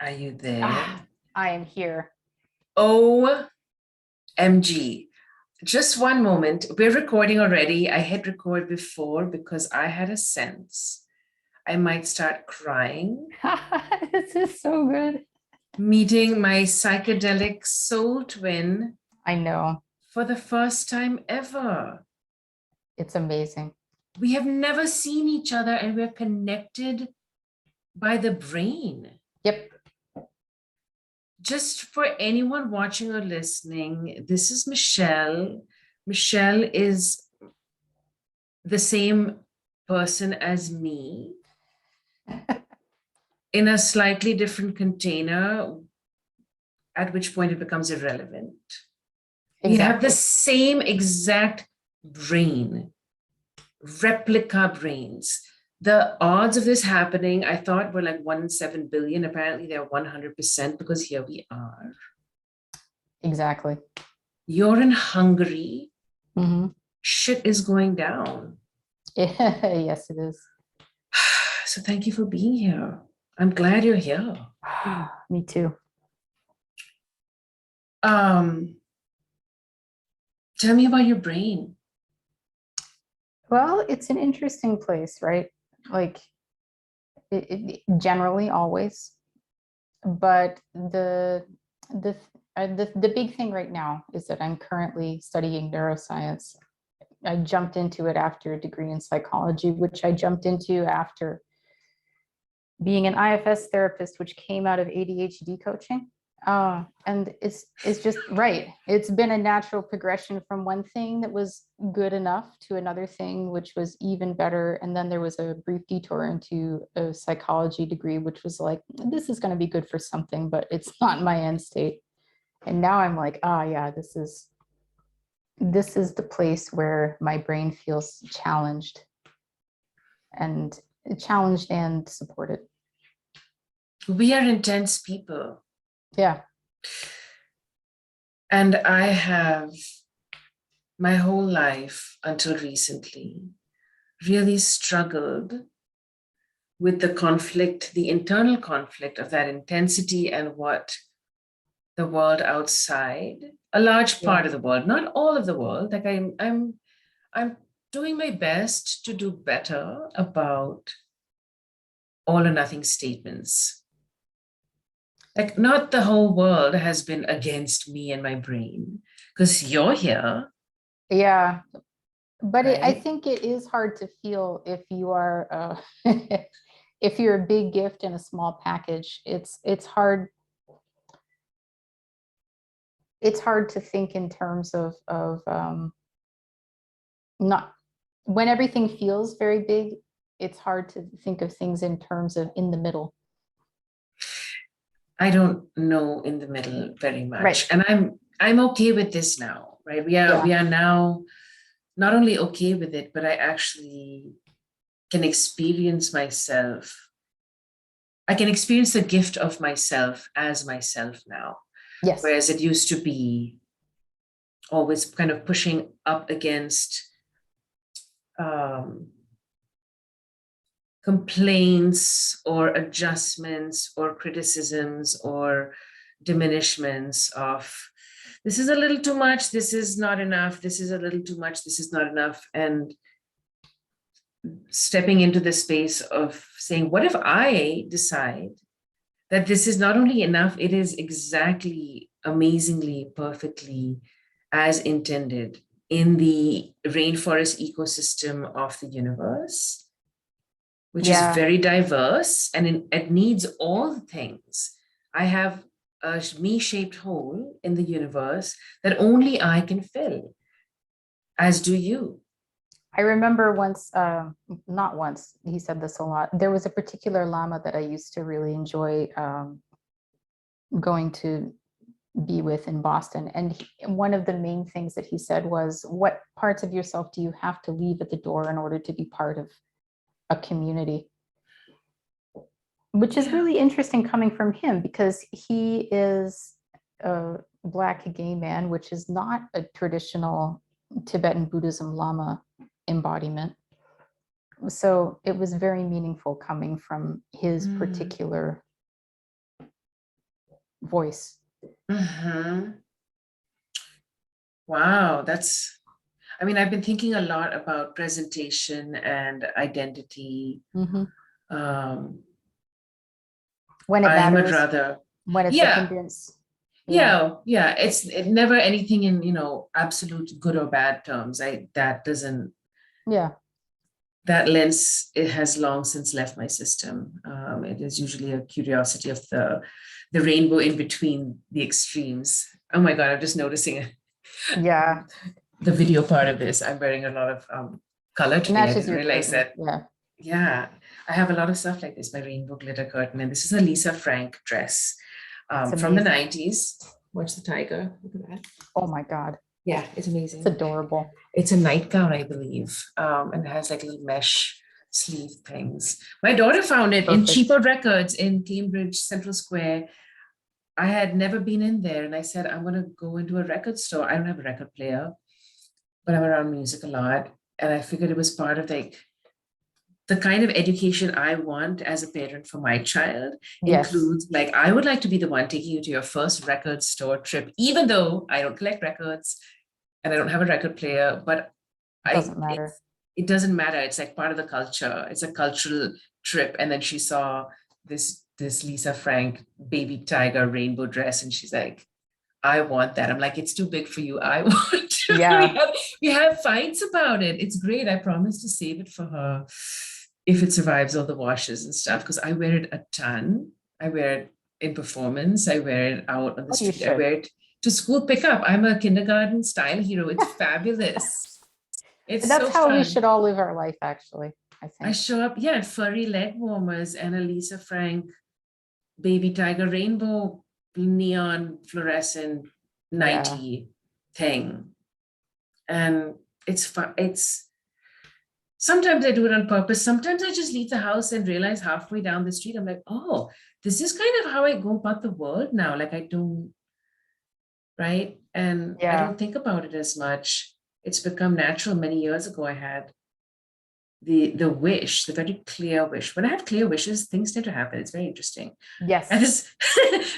Are you there? Ah, I am here. OMG. Just one moment. We're recording already. I hit record before because I had a sense I might start crying This is so good. meeting my psychedelic soul twin I know. for the first time ever. It's amazing. We have never seen each other and we're connected by the brain. Yep. Just for anyone watching or listening, this is Michelle. Michelle is the same person as me in a slightly different container, at which point it becomes irrelevant. We have the Exactly. same exact brain, replica brains. The odds of this happening, I thought were like 1 in 7 billion. Apparently, they're 100% because here we are. Exactly. You're in Hungary. Hmm. Shit is going down. Yes, it is. So thank you for being here. I'm glad you're here. Me too. Um, Tell me about your brain. Well, it's an interesting place, right? Like generally always, but the the big thing right now is that I'm currently studying neuroscience. I jumped into it after a degree in psychology, which I jumped into after being an IFS therapist, which came out of ADHD coaching. And it's just right. It's been a natural progression from one thing that was good enough to another thing, which was even better. And then there was a brief detour into a psychology degree, which was like, this is going to be good for something, but it's not my end state. And now I'm like, yeah, this is the place where my brain feels and challenged and supported. We are intense people. Yeah. And I have my whole life until recently really struggled with the conflict, the internal conflict of that intensity and what the world outside, a large part Yeah. of the world, not all of the world. Like I'm doing my best to do better about all or nothing statements. Like, not the whole world has been against me and my brain, because you're here, Yeah. But I right? think it is hard to feel if you are if you're a big gift in a small package. It's hard to think in terms of not when everything feels very big. It's hard to think of things in terms of in the middle. I don't know in the middle very much. Right. And I'm okay with this now, right? We Yeah. are now not only okay with it, but I actually can experience myself. I can experience the gift of myself as myself now. Yes. Whereas it used to be always kind of pushing up against um, complaints or adjustments or criticisms or diminishments of this is a little too much, this is not enough, this is a little too much, this is not enough. And stepping into the space of saying, what if I decide that this is not only enough, it is exactly, amazingly, perfectly as intended in the rainforest ecosystem of the universe, which is Yeah. very diverse and it needs all the things. I have a me-shaped hole in the universe that only I can fill, as do you. I remember once, not once, he said this a lot. There was a particular Lama that I used to really enjoy going to be with in Boston. And one of the main things that he said was, what parts of yourself do you have to leave at the door in order to be part of a community? Which is Yeah. really interesting coming from him because he is a Black gay man, which is not a traditional Tibetan Buddhism Lama embodiment. So it was very meaningful coming from his Mm. particular voice. Mhm. Wow, I mean, I've been thinking a lot about presentation and identity. Mhm. Um, When it I would matters, rather, when it's a yeah, hindrance. Yeah. yeah. It never anything in, absolute good or bad terms. Yeah. That lens, it has long since left my system. It is usually a curiosity of the rainbow in between the extremes. Oh my God, I'm just noticing Yeah. the video part of this. I'm wearing a lot of color It today. I matches didn't your realize curtain. that. Yeah. Yeah, I have a lot of stuff like this, my rainbow glitter curtain. And this is a Lisa Frank dress It's from the amazing. 90s. Watch the tiger. Look at that. Oh my God. Yeah, it's It's amazing. adorable. It's a nightgown, I believe, and it has like little mesh sleeve things. My daughter found it in Perfect. Cheaper Records in Cambridge Central Square. I had never been in there, and I said, I'm going to go into a record store. I don't have a record player, but I'm around music a lot. And I figured it was part of like the kind of education I want as a parent for my child Yes. includes like, I would like to be the one taking you to your first record store trip, even though I don't collect records and I don't have a record player, but It doesn't matter. it doesn't matter. It's like part of the culture. It's a cultural trip. And then she saw this Lisa Frank baby tiger rainbow dress, and she's like, I want that. I'm like, it's too big for you. I want to. Yeah. We have fights about it. It's great. I promise to save it for her if it survives all the washes and stuff, because I wear it a ton. I wear it in performance. I wear it out on the Oh, you street. I should. wear it to school pickup. I'm a kindergarten style hero. It's fabulous. It's That's so how we fun. should all live our life, actually, I I think. show up, yeah, furry leg warmers and a Lisa Frank baby tiger rainbow neon fluorescent Yeah. nighty thing. And it's fun. It's sometimes I do it on purpose. Sometimes I just leave the house and realize halfway down the street, I'm like, oh, this is kind of how I go about the world now. Like I don't, right? And I Yeah. don't think about it as much. It's become natural. Many years ago, I had the wish, the very clear wish. When I have clear wishes, things tend to happen. It's very interesting. And Yes. this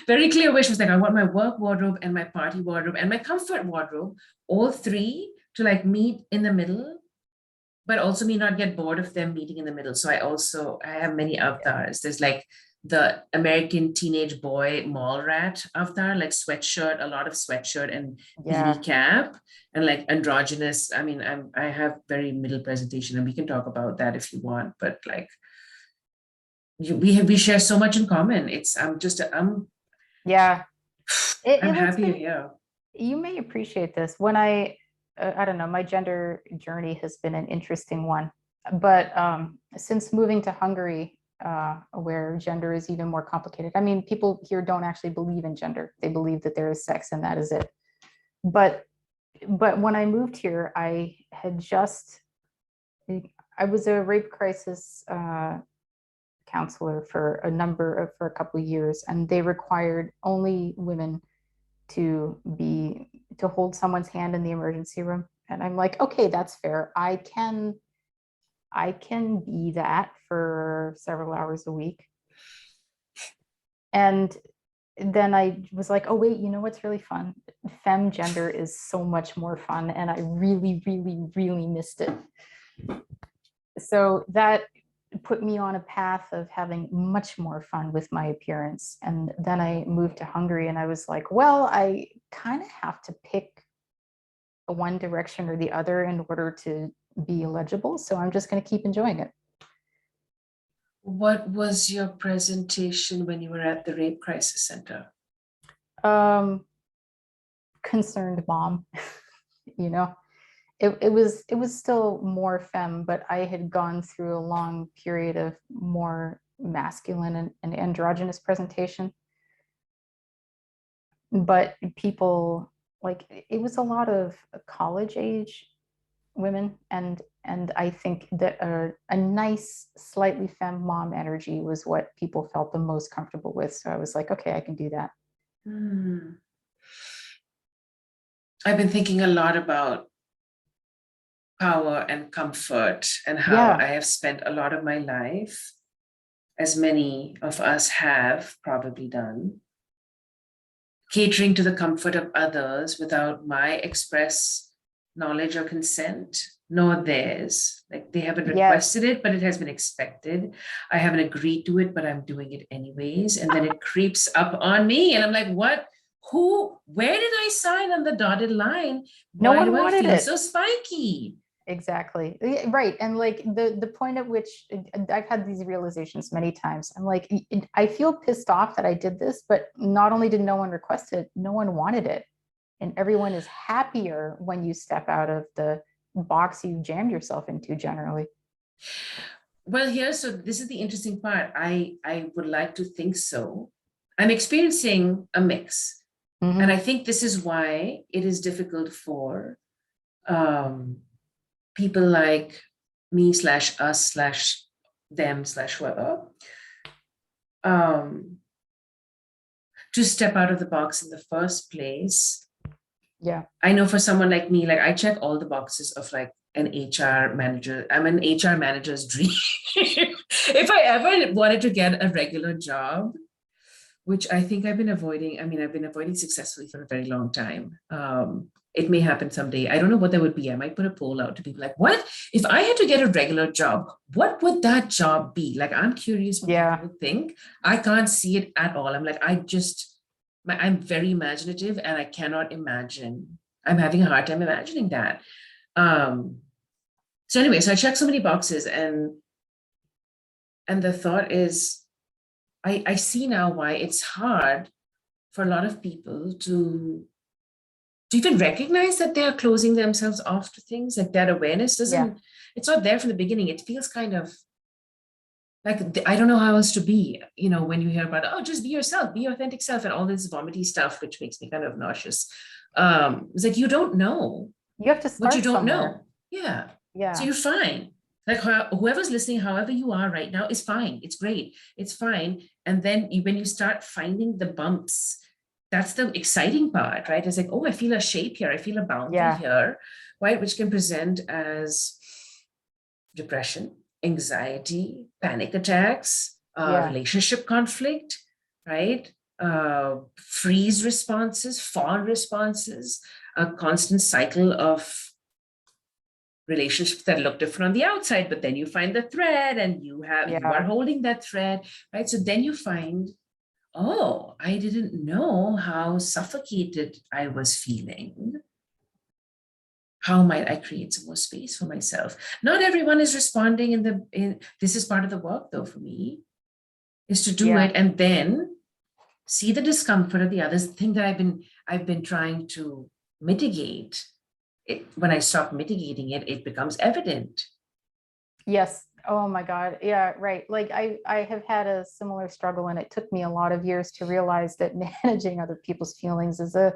very clear wish was like, I want my work wardrobe and my party wardrobe and my comfort wardrobe, all three to like meet in the middle, but also me not get bored of them meeting in the middle. So I have many avatars. There's like the American teenage boy mall rat avatar, like sweatshirt, a lot of sweatshirt and Yeah. beanie cap, and like androgynous. I mean, I have very middle presentation, and we can talk about that if you want. But like, we share so much in common. It's Yeah. I'm It's happy you're been, here. you may appreciate this. When I don't know, my gender journey has been an interesting one. But since moving to Hungary, where gender is even more complicated, I mean, people here don't actually believe in gender. They believe that there is sex and that is it. But when I moved here, I was a rape crisis counselor for a couple of years, and they required only women to hold someone's hand in the emergency room. And I'm like, okay, that's fair. I can be that for several hours a week. And then I was like, oh wait, you know what's really fun? Femme gender is so much more fun, and I really, really, really missed it. So that put me on a path of having much more fun with my appearance. And then I moved to Hungary, and I was like, well, I kind of have to pick one direction or the other in order to be legible. So I'm just going to keep enjoying it. What was your presentation when you were at the Rape Crisis Center? Um, concerned mom, you know. It was still more femme, but I had gone through a long period of more masculine and androgynous presentation. But people, like, it was a lot of college age women, and I think that a nice slightly femme mom energy was what people felt the most comfortable with. So I was like, okay, I can do that. Hmm. I've been thinking a lot about power and comfort and how Yeah. I have spent a lot of my life, as many of us have probably done, catering to the comfort of others without my express knowledge or consent, nor theirs. Like they haven't Yes. requested it, but it has been expected. I haven't agreed to it, but I'm doing it anyways. And then it creeps up on me. And I'm like, what? Who? Where did I sign on the dotted line? No Why one do I wanted feel it. so spiky? Exactly. Right. And like the point at which I've had these realizations many times. I'm like, I feel pissed off that I did this, but not only did no one request it, no one wanted it. And everyone is happier when you step out of the box you jammed yourself into generally. Well, so this is the interesting part. I would like to think so. I'm experiencing a mix. And I Mm-hmm. think this is why it is difficult for um, people like me slash us slash them slash whoever um, to step out of the box in the first place. Yeah. I know for someone like me, like I check all the boxes of like an HR manager. I'm an HR manager's dream. If I ever wanted to get a regular job, which I think I've been avoiding. I mean, I've been avoiding successfully for a very long time. It may happen someday. I don't know what that would be. I might put a poll out to people like, what if I had to get a regular job? What would that job be? Like, I'm curious what people Yeah. would think. I can't see it at all. I'm like, I'm very imaginative and I cannot imagine. I'm having a hard time imagining that. So anyway, so I checked so many boxes and the thought is, I see now why it's hard for a lot of people to even recognize that they are closing themselves off to things. Like that awareness Yeah. it's not there from the beginning. It feels kind of like, I don't know how else to be, when you hear about, oh, just be yourself, be your authentic self, and all this vomity stuff, which makes me kind of nauseous. It's like, you don't know You have to what you start don't somewhere. know. Yeah. So Yeah. you're fine. Like whoever's listening, however you are right now, is fine. It's great. It's fine. And then when you start finding the bumps, that's the exciting part, right? It's like, oh, I feel a shape here. I feel a boundary Yeah. here, right? Which can present as depression, anxiety, panic attacks, Yeah. relationship conflict, right? Freeze responses, fawn responses, a constant cycle of relationships that look different on the outside, but then you find the thread and you are Yeah. holding that thread, right? So then you find, oh, I didn't know how suffocated I was feeling. How might I create some more space for myself? Not everyone is responding this is part of the work though for me, is to do Yeah. it and then see the discomfort of the others, the thing that I've been trying to mitigate. When I stop mitigating it, it becomes evident. Yes. Oh my God. Yeah, right. Like I have had a similar struggle, and it took me a lot of years to realize that managing other people's feelings is a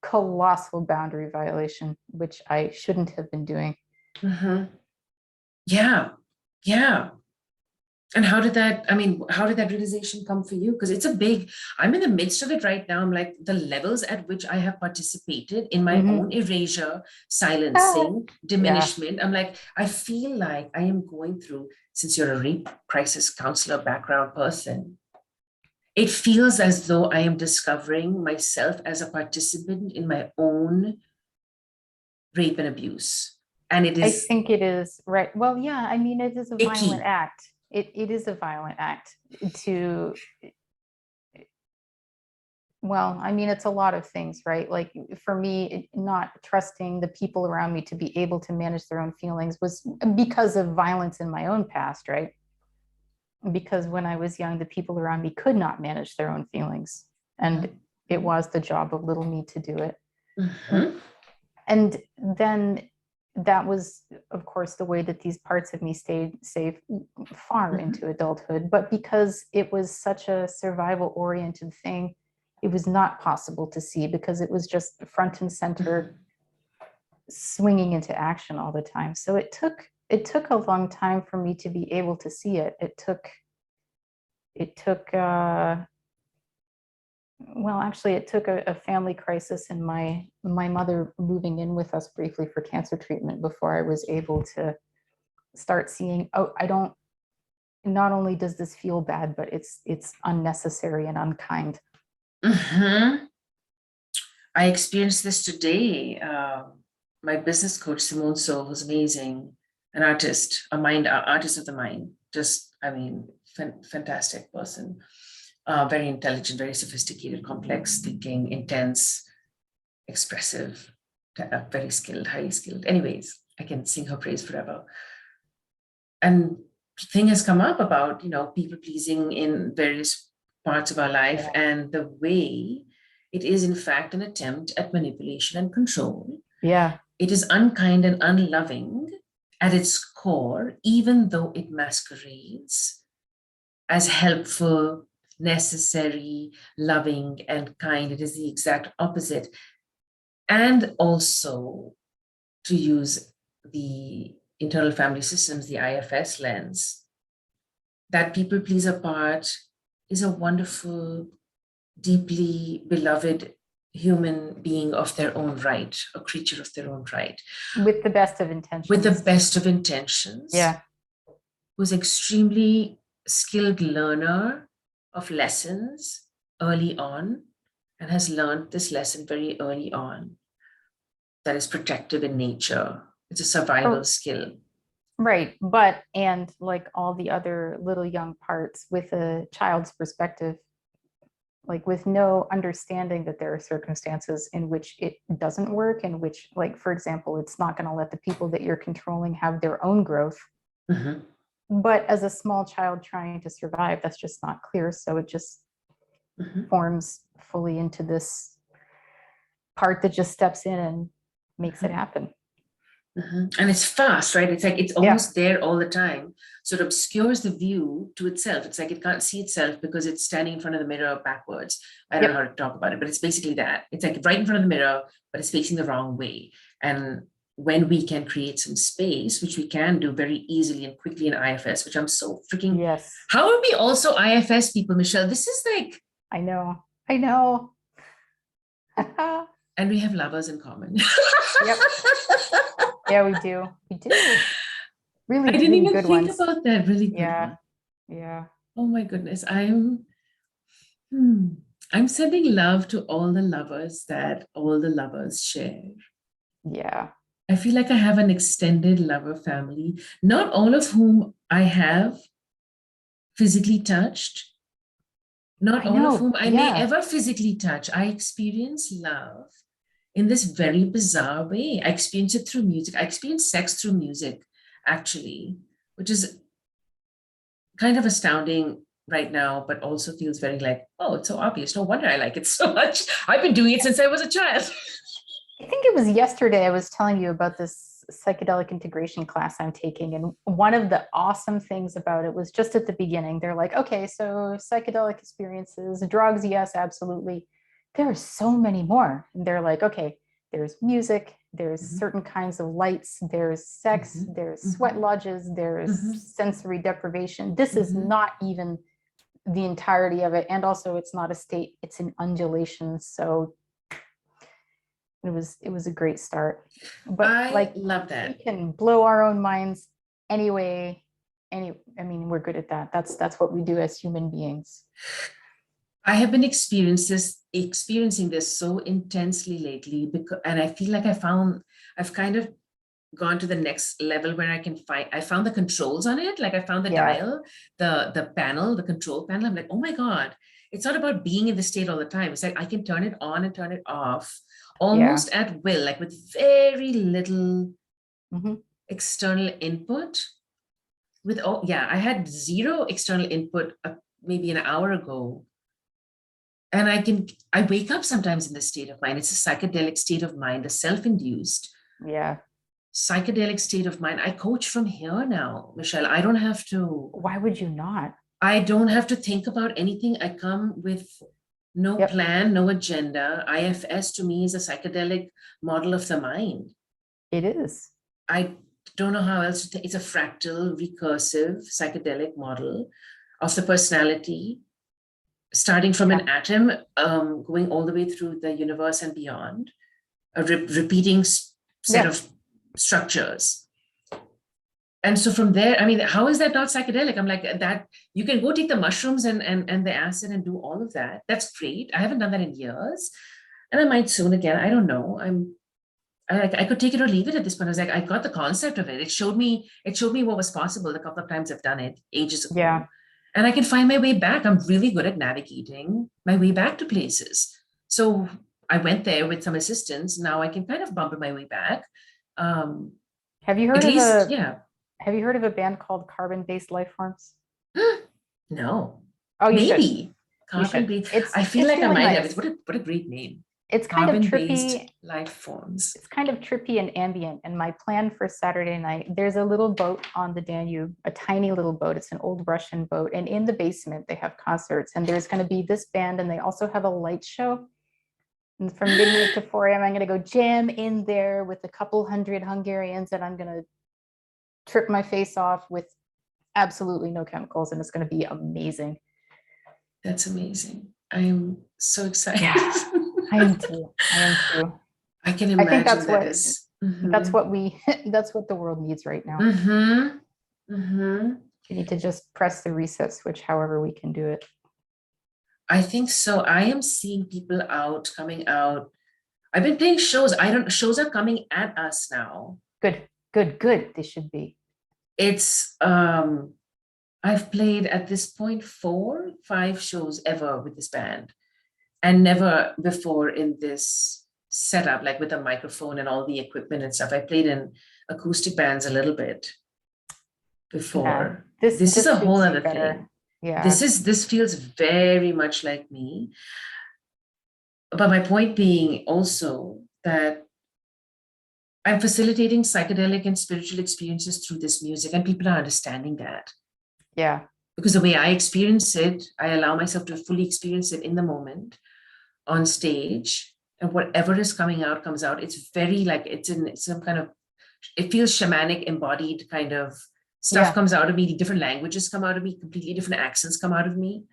colossal boundary violation, which I shouldn't have been doing. Mhm. Yeah, yeah. And how did that realization come for you? Because I'm in the midst of it right now. I'm like, the levels at which I have participated in my Hmm. own erasure, silencing, Yeah. diminishment. I'm like, I feel like I am going through, since you're a rape crisis counselor background person, it feels as though I am discovering myself as a participant in my own rape and abuse. And it I is think it is right. Well, yeah, I mean, it is a violent icky. act. It is a violent act to, well, I mean, it's a lot of things, right? Like for me, not trusting the people around me to be able to manage their own feelings was because of violence in my own past, right? Because when I was young, the people around me could not manage their own feelings. And it was the job of little me to do it. Mhm. And then that was, of course, the way that these parts of me stayed safe far Mhm. into adulthood. But because it was such a survival oriented thing, it was not possible to see because it was just front and center, Mhm. swinging into action all the time. So it took a long time for me to be able to see it. It took well, actually, it took a family crisis and my mother moving in with us briefly for cancer treatment before I was able to start seeing, oh, I don't, not only does this feel bad, but it's unnecessary and unkind. Mhm. I experienced this today. My business coach, Simone Soul, who's amazing, an artist, artist of the mind. Just, I mean, fantastic person. Very intelligent, very sophisticated, complex thinking, intense, expressive, very skilled, highly skilled. Anyways, I can sing her praise forever. And thing has come up about, people pleasing in various parts of our life, and the way it is in fact an attempt at manipulation and control. Yeah. It is unkind and unloving at its core, even though it masquerades as helpful, necessary, loving, and kind. It is the exact opposite. And also, to use the internal family systems, the IFS lens, that people pleaser part is a wonderful, deeply beloved human being of their own right, a creature of their own right. With the best of intentions. With the best of intentions. Yeah. Who's extremely skilled learner of lessons early on, and has learned this lesson very early on, that is protective in nature. It's a survival skill. Right. And like all the other little young parts, with a child's perspective, like with no understanding that there are circumstances in which it doesn't work, in which, like, for example, it's not going to let the people that you're controlling have their own growth. Mm-hmm. But as a small child trying to survive, that's just not clear. So it just forms fully into this part that just steps in and makes it happen. And it's fast, right? It's like it's almost there all the time. So it obscures the view to itself. It's like it can't see itself because it's standing in front of the mirror backwards. I don't know how to talk about it, but it's basically that. It's like right in front of the mirror, but it's facing the wrong way. And when we can create some space, which we can do very easily and quickly in IFS, which I'm so freaking... Yes. How are we also IFS people, Michelle? This is like... I know. And we have lovers in common. Yep. Yeah, we do. Really, I didn't really even good think ones. about that. Really good Yeah. one. Yeah. Oh my goodness. I'm sending love to all the lovers that all the lovers share. Yeah. I feel like I have an extended lover family, not all of whom I have physically touched, not all of whom I may ever physically touch. I experience love in this very bizarre way. I experience it through music. I experience sex through music, actually, which is kind of astounding right now, but also feels very like, oh, it's so obvious. No wonder I like it so much. I've been doing it since I was a child. I think it was yesterday I was telling you about this psychedelic integration class I'm taking. And one of the awesome things about it was just at the beginning, they're like, okay, so psychedelic experiences, drugs, yes, absolutely. There are so many more. And they're like, okay, there's music, there's certain kinds of lights, there's sex, there's sweat lodges, there's sensory deprivation. This is not even the entirety of it. And also it's not a state, it's an undulation. So it was a great start. But I love that. We can blow our own minds anyway. I mean, we're good at that. That's what we do as human beings. I have been experiencing this so intensely lately, and I feel like I've kind of gone to the next level where I found the controls on it. Like I found the dial, the panel, the control panel. I'm like, oh my God, it's not about being in the state all the time. It's like I can turn it on and turn it off almost at will, like with very little external input. I had zero external input maybe an hour ago. And I wake up sometimes in this state of mind. It's a psychedelic state of mind, a self-induced psychedelic state of mind. I coach from here now, Michelle. I don't have to. Why would you not? I don't have to think about anything. I come with no plan, no agenda. IFS to me is a psychedelic model of the mind. It is. I don't know how else to think. It's a fractal, recursive, psychedelic model of the personality, starting from an atom, going all the way through the universe and beyond, a repeating set of structures. And so from there, I mean, how is that not psychedelic? I'm like, that you can go take the mushrooms and the acid and do all of that. That's great. I haven't done that in years. and I might soon again. I don't know. I could take it or leave it at this point. I was like, I got the concept of it. It showed me what was possible. The couple of times I've done it ages ago. Yeah. And I can find my way back. I'm really good at navigating my way back to places. So I went there with some assistance. Now I can kind of bump my way back. Um, Have you at heard of least, a yeah. Have you heard of a band called Carbon-Based Life Forms? No, Oh, you should. maybe You should. carbon-based. It's I feel it's like I really might have. nice. What a great name. It's kind of Carbon-based trippy. life forms. It's kind of trippy and ambient. And my plan for Saturday night, there's a little boat on the Danube, a tiny little boat. It's an old Russian boat. And in the basement, they have concerts. And there's going to be this band, and they also have a light show. And from midnight to 4 a.m., I'm going to go jam in there with a couple hundred Hungarians, and I'm going to trip my face off with absolutely no chemicals. And it's going to be amazing. That's amazing. I am so excited. Yeah, I am too. I am too. I can I think imagine that is. that's what that's what the world needs right now. We need to just press the reset switch however we can do it. I think so. I am seeing people coming out. I've been playing shows. Shows are coming at us now. Good, good, good. They should be. It's I've played at this point 5 shows ever with this band, and never before in this setup, like with a microphone and all the equipment and stuff. I played in acoustic bands a little bit before. Yeah, this is a whole suits you other better. thing. Yeah. This feels very much like me. But my point being also that I'm facilitating psychedelic and spiritual experiences through this music, and people are understanding that. Yeah. Because the way I experience it, I allow myself to fully experience it in the moment on stage, and whatever is coming out comes out. It's very like it's in some kind of, it feels shamanic, embodied kind of stuff. Yeah. Comes out of me. Different languages come out of me. Completely different accents come out of me.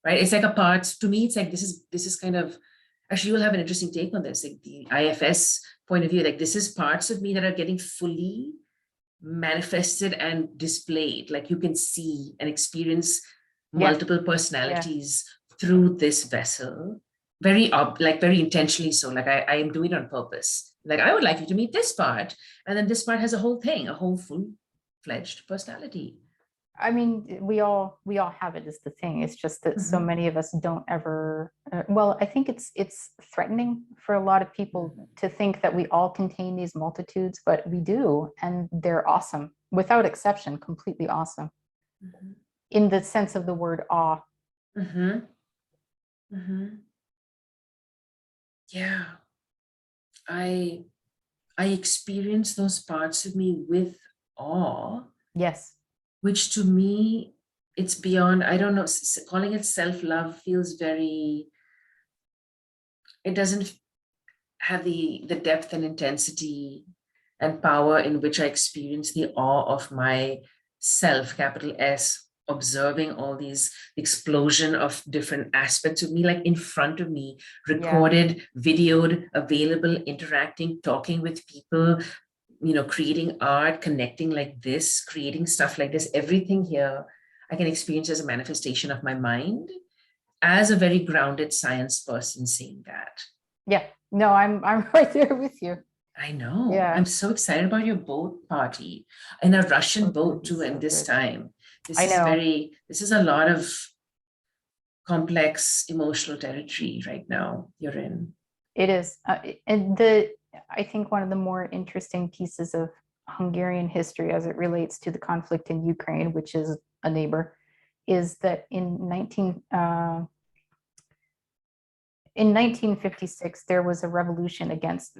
Right? It's like a part. To me, it's like this is kind of. Actually, you'll have an interesting take on this. Like the IFS point of view. Like this is parts of me that are getting fully manifested and displayed. Like you can see and experience multiple personalities through this vessel. Very intentionally so. Like I am doing it on purpose. Like I would like you to meet this part, and then this part has a whole thing, a whole full-fledged personality. I mean, we all have it, is the thing. It's just that so many of us don't ever. Well, I think it's threatening for a lot of people to think that we all contain these multitudes, but we do, and they're awesome, without exception, completely awesome, in the sense of the word awe. Yeah, I experience those parts of me with awe. Yes. Which to me, it's beyond, I don't know, calling it self-love feels very, it doesn't have the depth and intensity and power in which I experience the awe of myself, capital S, observing all these explosion of different aspects of me, like in front of me, recorded, videoed, available, interacting, talking with people, creating art, connecting like this, creating stuff like this, everything here I can experience as a manifestation of my mind, as a very grounded science person seeing that. Yeah, no, I'm right there with you. I know. Yeah. I'm so excited about your boat party, in a Russian boat too, and this time. This is a lot of complex emotional territory right now you're in. It is. And I think one of the more interesting pieces of Hungarian history as it relates to the conflict in Ukraine, which is a neighbor, is that in 1956, there was a revolution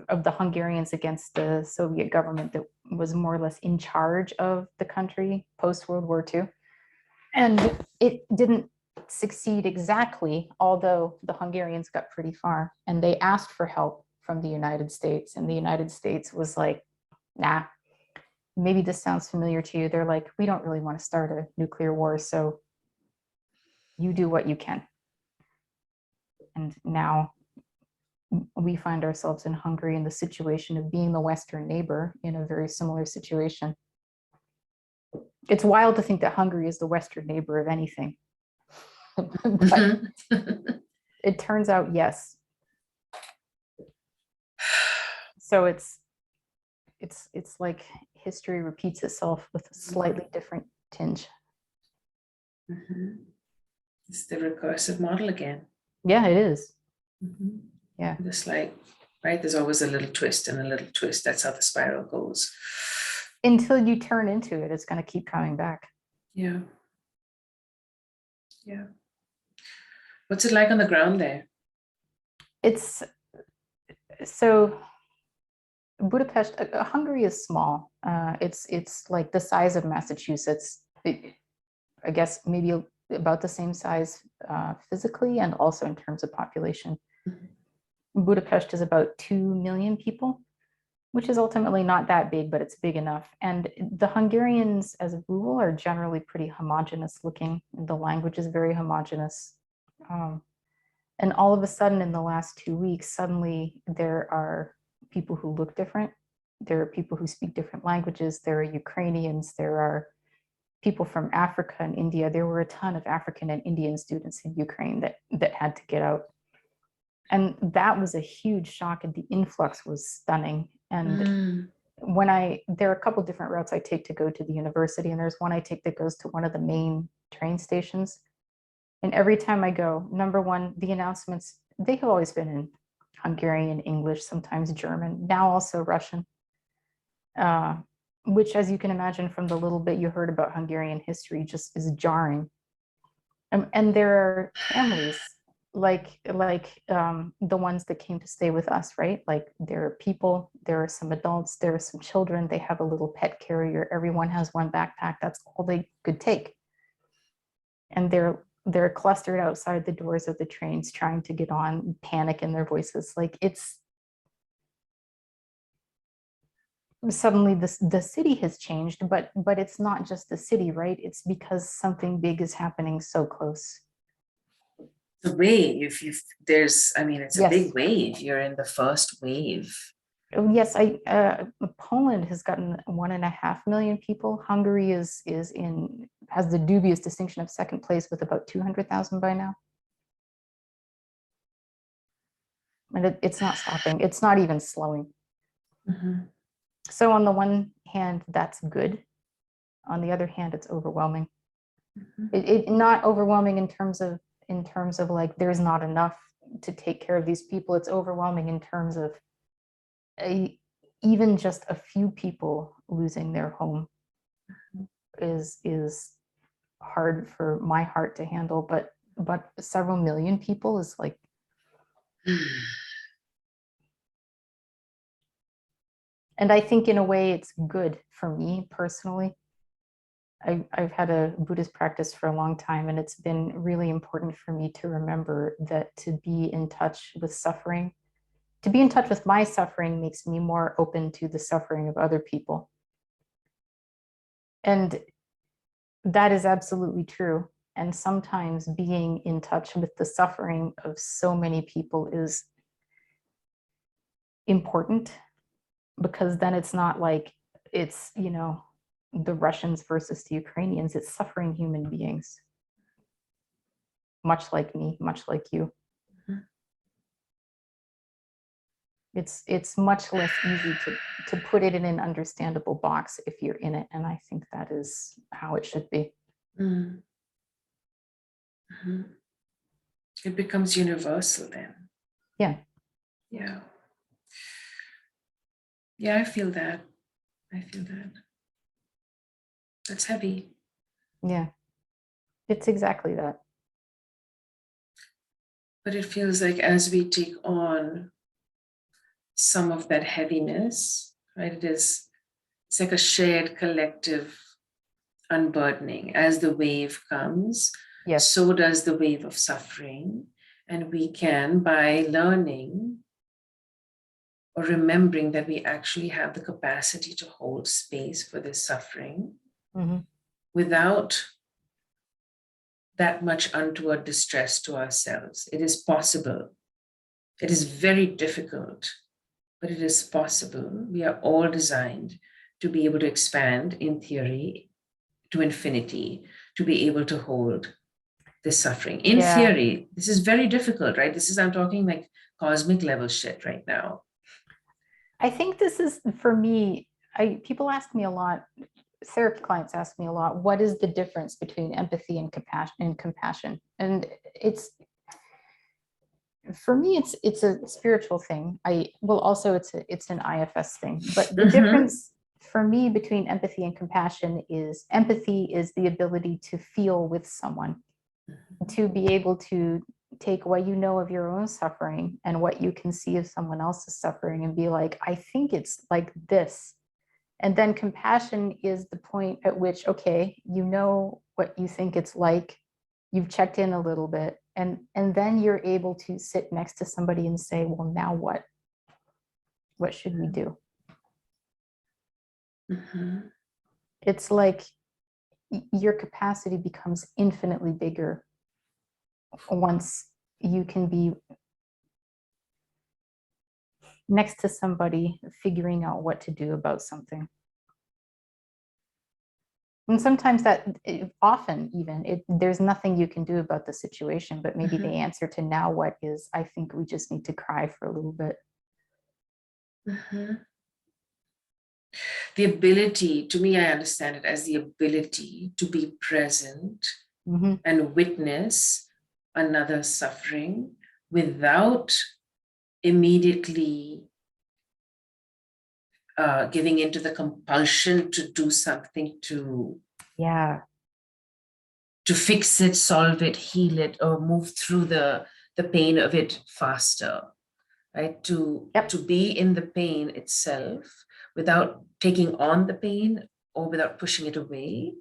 of the Hungarians against the Soviet government that was more or less in charge of the country post-World War II. And it didn't succeed exactly, although the Hungarians got pretty far, and they asked for help from the United States, and the United States was like, nah, maybe this sounds familiar to you. They're like, we don't really want to start a nuclear war, so you do what you can. And now we find ourselves in Hungary in the situation of being the Western neighbor in a very similar situation. It's wild to think that Hungary is the Western neighbor of anything. But it turns out, yes. So it's like history repeats itself with a slightly different tinge. Mhm. It's the recursive model again. Yeah, it is. Mhm. Yeah. Just like, right, there's always a little twist and a little twist. That's how the spiral goes. Until you turn into it, it's going to keep coming back. Yeah. Yeah. What's it like on the ground there? It's so Budapest, Hungary is small. It's like the size of Massachusetts. I guess maybe about the same size physically and also in terms of population. Mhm. Budapest is about 2 million people, which is ultimately not that big, but it's big enough. And the Hungarians as a rule are generally pretty homogenous looking. The language is very homogenous. And all of a sudden in the last 2 weeks, suddenly there are people who look different. There are people who speak different languages. There are Ukrainians. There are people from Africa and India. There were a ton of African and Indian students in Ukraine that had to get out. And that was a huge shock, and the influx was stunning. And there are a couple different routes I take to go to the university, and there's one I take that goes to one of the main train stations. And every time I go, number one, the announcements, they have always been in Hungarian, English, sometimes German, now also Russian, which, as you can imagine from the little bit you heard about Hungarian history, just is jarring. And there are families like the ones that came to stay with us, right? Like there are people, there are some adults, there are some children, they have a little pet carrier, everyone has one backpack, that's all they could take. And they're clustered outside the doors of the trains trying to get on, panic in their voices. Like it's suddenly the city has changed, but it's not just the city, right? It's because something big is happening so close. The wave, I mean, it's a Yes. big wave. You're in the first wave. Oh, yes, Poland has gotten 1.5 million people. Hungary has the dubious distinction of second place with about 200,000 by now. And it's not stopping. It's not even slowing. Mhm. So on the one hand, that's good. On the other hand, it's overwhelming. Mhm. It not overwhelming in terms of like there's not enough to take care of these people. It's overwhelming in terms of even just a few people losing their home is hard for my heart to handle, but several million people is like, and I think in a way it's good for me personally. I've had a Buddhist practice for a long time, and it's been really important for me to remember that to be in touch with suffering, to be in touch with my suffering makes me more open to the suffering of other people. And that is absolutely true. And sometimes being in touch with the suffering of so many people is important, because then it's not like it's, the Russians versus the Ukrainians, it's suffering human beings, much like me, much like you. Mhm. It's much less easy to put it in an understandable box if you're in it. And I think that is how it should be. Mhm. Mhm. It becomes universal then. Yeah. Yeah. Yeah, I feel that. I feel that. That's heavy. Yeah. It's exactly that. But it feels like as we take on some of that heaviness, right? It's like a shared collective unburdening. As the wave comes, Yes. so does the wave of suffering. And we can, by learning or remembering that we actually have the capacity to hold space for this suffering without that much untoward distress to ourselves. It is possible. It is very difficult, but it is possible. We are all designed to be able to expand in theory to infinity, to be able to hold this suffering. In Yeah. theory, this is very difficult, right? I'm talking like cosmic level shit right now. I think this is for me, people ask me a lot, therapy clients ask me a lot, what is the difference between empathy and compassion? And it's, for me, it's a spiritual thing. Well, also it's an IFS thing, but the Mm-hmm. difference for me between empathy and compassion is empathy is the ability to feel with someone, to be able to take what you know of your own suffering and what you can see of someone else's suffering and be like, I think it's like this. And then compassion is the point at which, okay, you know what you think it's like, you've checked in a little bit, and then you're able to sit next to somebody and say, well, now what? What should we do? Mm-hmm. It's like your capacity becomes infinitely bigger once you can be next to somebody figuring out what to do about something. And sometimes often even, there's nothing you can do about the situation, but maybe the answer to now what is, I think we just need to cry for a little bit. Mm-hmm. The ability, to me, I understand it as the ability to be present Mm-hmm. and witness another suffering without immediately giving into the compulsion to do something Yeah. to fix it, solve it, heal it, or move through the pain of it faster, right? Yep. To be in the pain itself without taking on the pain or without pushing it away,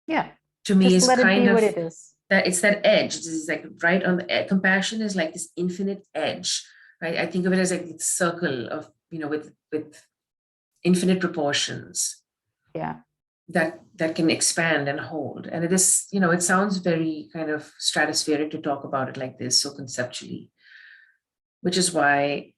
Yeah. to me Just is let it kind be what of it is. that it's that edge. This is like right on the edge. Compassion is like this infinite edge, right? I think of it as like this circle of, with infinite proportions Yeah. that can expand and hold. And it is, it sounds very kind of stratospheric to talk about it like this, so conceptually, which is why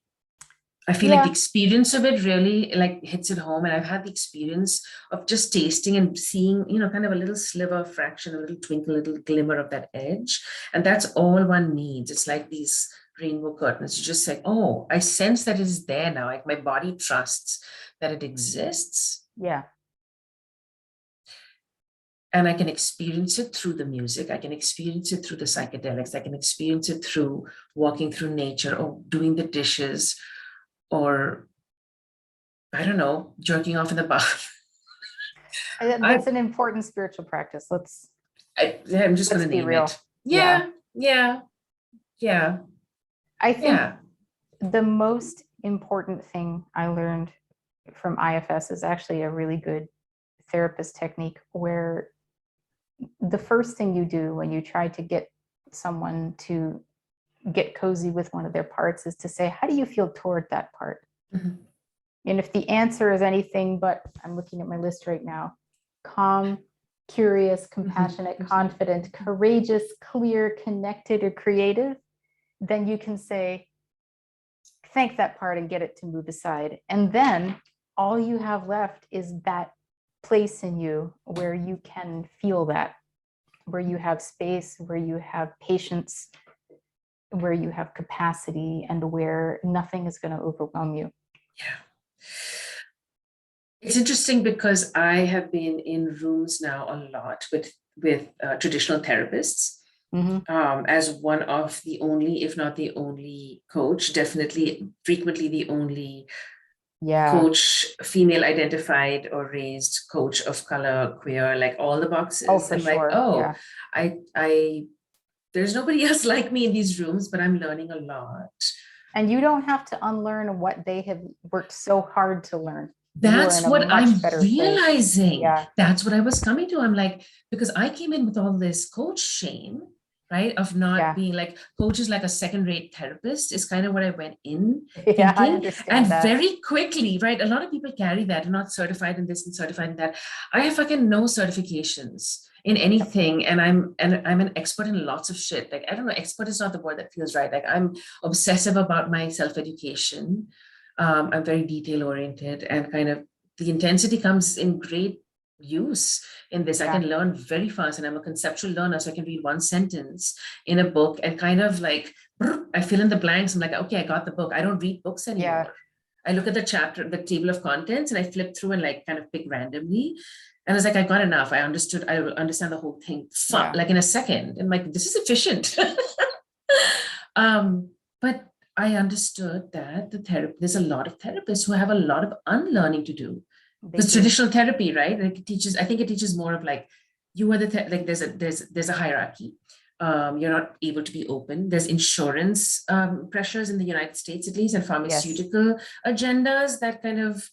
I feel like the Yeah. experience of it really like hits it home. And I've had the experience of just tasting and seeing, kind of a little sliver, fraction, a little twinkle, a little glimmer of that edge. And that's all one needs. It's like these rainbow curtains. You just say, oh, I sense that it is there now. Like my body trusts that it exists. Yeah. And I can experience it through the music. I can experience it through the psychedelics. I can experience it through walking through nature or doing the dishes or, I don't know, jerking off in the bath. That's an important spiritual practice. I'm just going Let's to be name real. it. Yeah. Yeah. I think Yeah. the most important thing I learned from IFS is actually a really good therapist technique where the first thing you do when you try to get someone to get cozy with one of their parts is to say, how do you feel toward that part? Mhm. And if the answer is anything but, I'm looking at my list right now, calm, curious, compassionate, confident, courageous, clear, connected, or creative, then you can say, thank that part and get it to move aside. And then all you have left is that place in you where you can feel that, where you have space, where you have patience, where you have capacity, and where nothing is going to overwhelm you. Yeah. It's interesting because I have been in rooms now a lot with traditional therapists. As one of the only, if not the only coach, definitely frequently the only Yeah. coach, female identified or raised coach of color, queer, like all the Oh, boxes. for I'm like, sure. oh, Yeah. I there's nobody else like me in these rooms, but I'm learning a lot. And you don't have to unlearn what they have worked so hard to learn. You are in That's a what I'm much better place. realizing. Yeah. That's what I was coming to. I'm like, because I came in with all this coach shame, right? Of not Yeah. being like, coach is like a second rate therapist, is kind of what I went in Yeah, I thinking. understand And that. very quickly, right? A lot of people carry that, I'm not certified in this and certified in that. I have fucking no certifications in anything. And I'm an expert in lots of shit. Like, I don't know, expert is not the word that feels right. Like I'm obsessive about my self-education. I'm very detail oriented and kind of the intensity comes in great use in this. I Yeah. can learn very fast and I'm a conceptual learner. So I can read one sentence in a book and kind of like, I fill in the blanks. I'm like, okay, I got the book. I don't read books Yeah. anymore. I look at the chapter, the table of contents, and I flip through and like kind of pick randomly. And I was like, I got enough. I understand the whole thing Yeah. like in a second. And like, this is efficient. But I understood that there's a lot of therapists who have a lot of unlearning to do. They Because do. traditional therapy, right? Like I think it teaches more of like, you are like there's a hierarchy. You're not able to be open. There's insurance pressures in the United States, at least, and Yes. pharmaceutical agendas that kind of,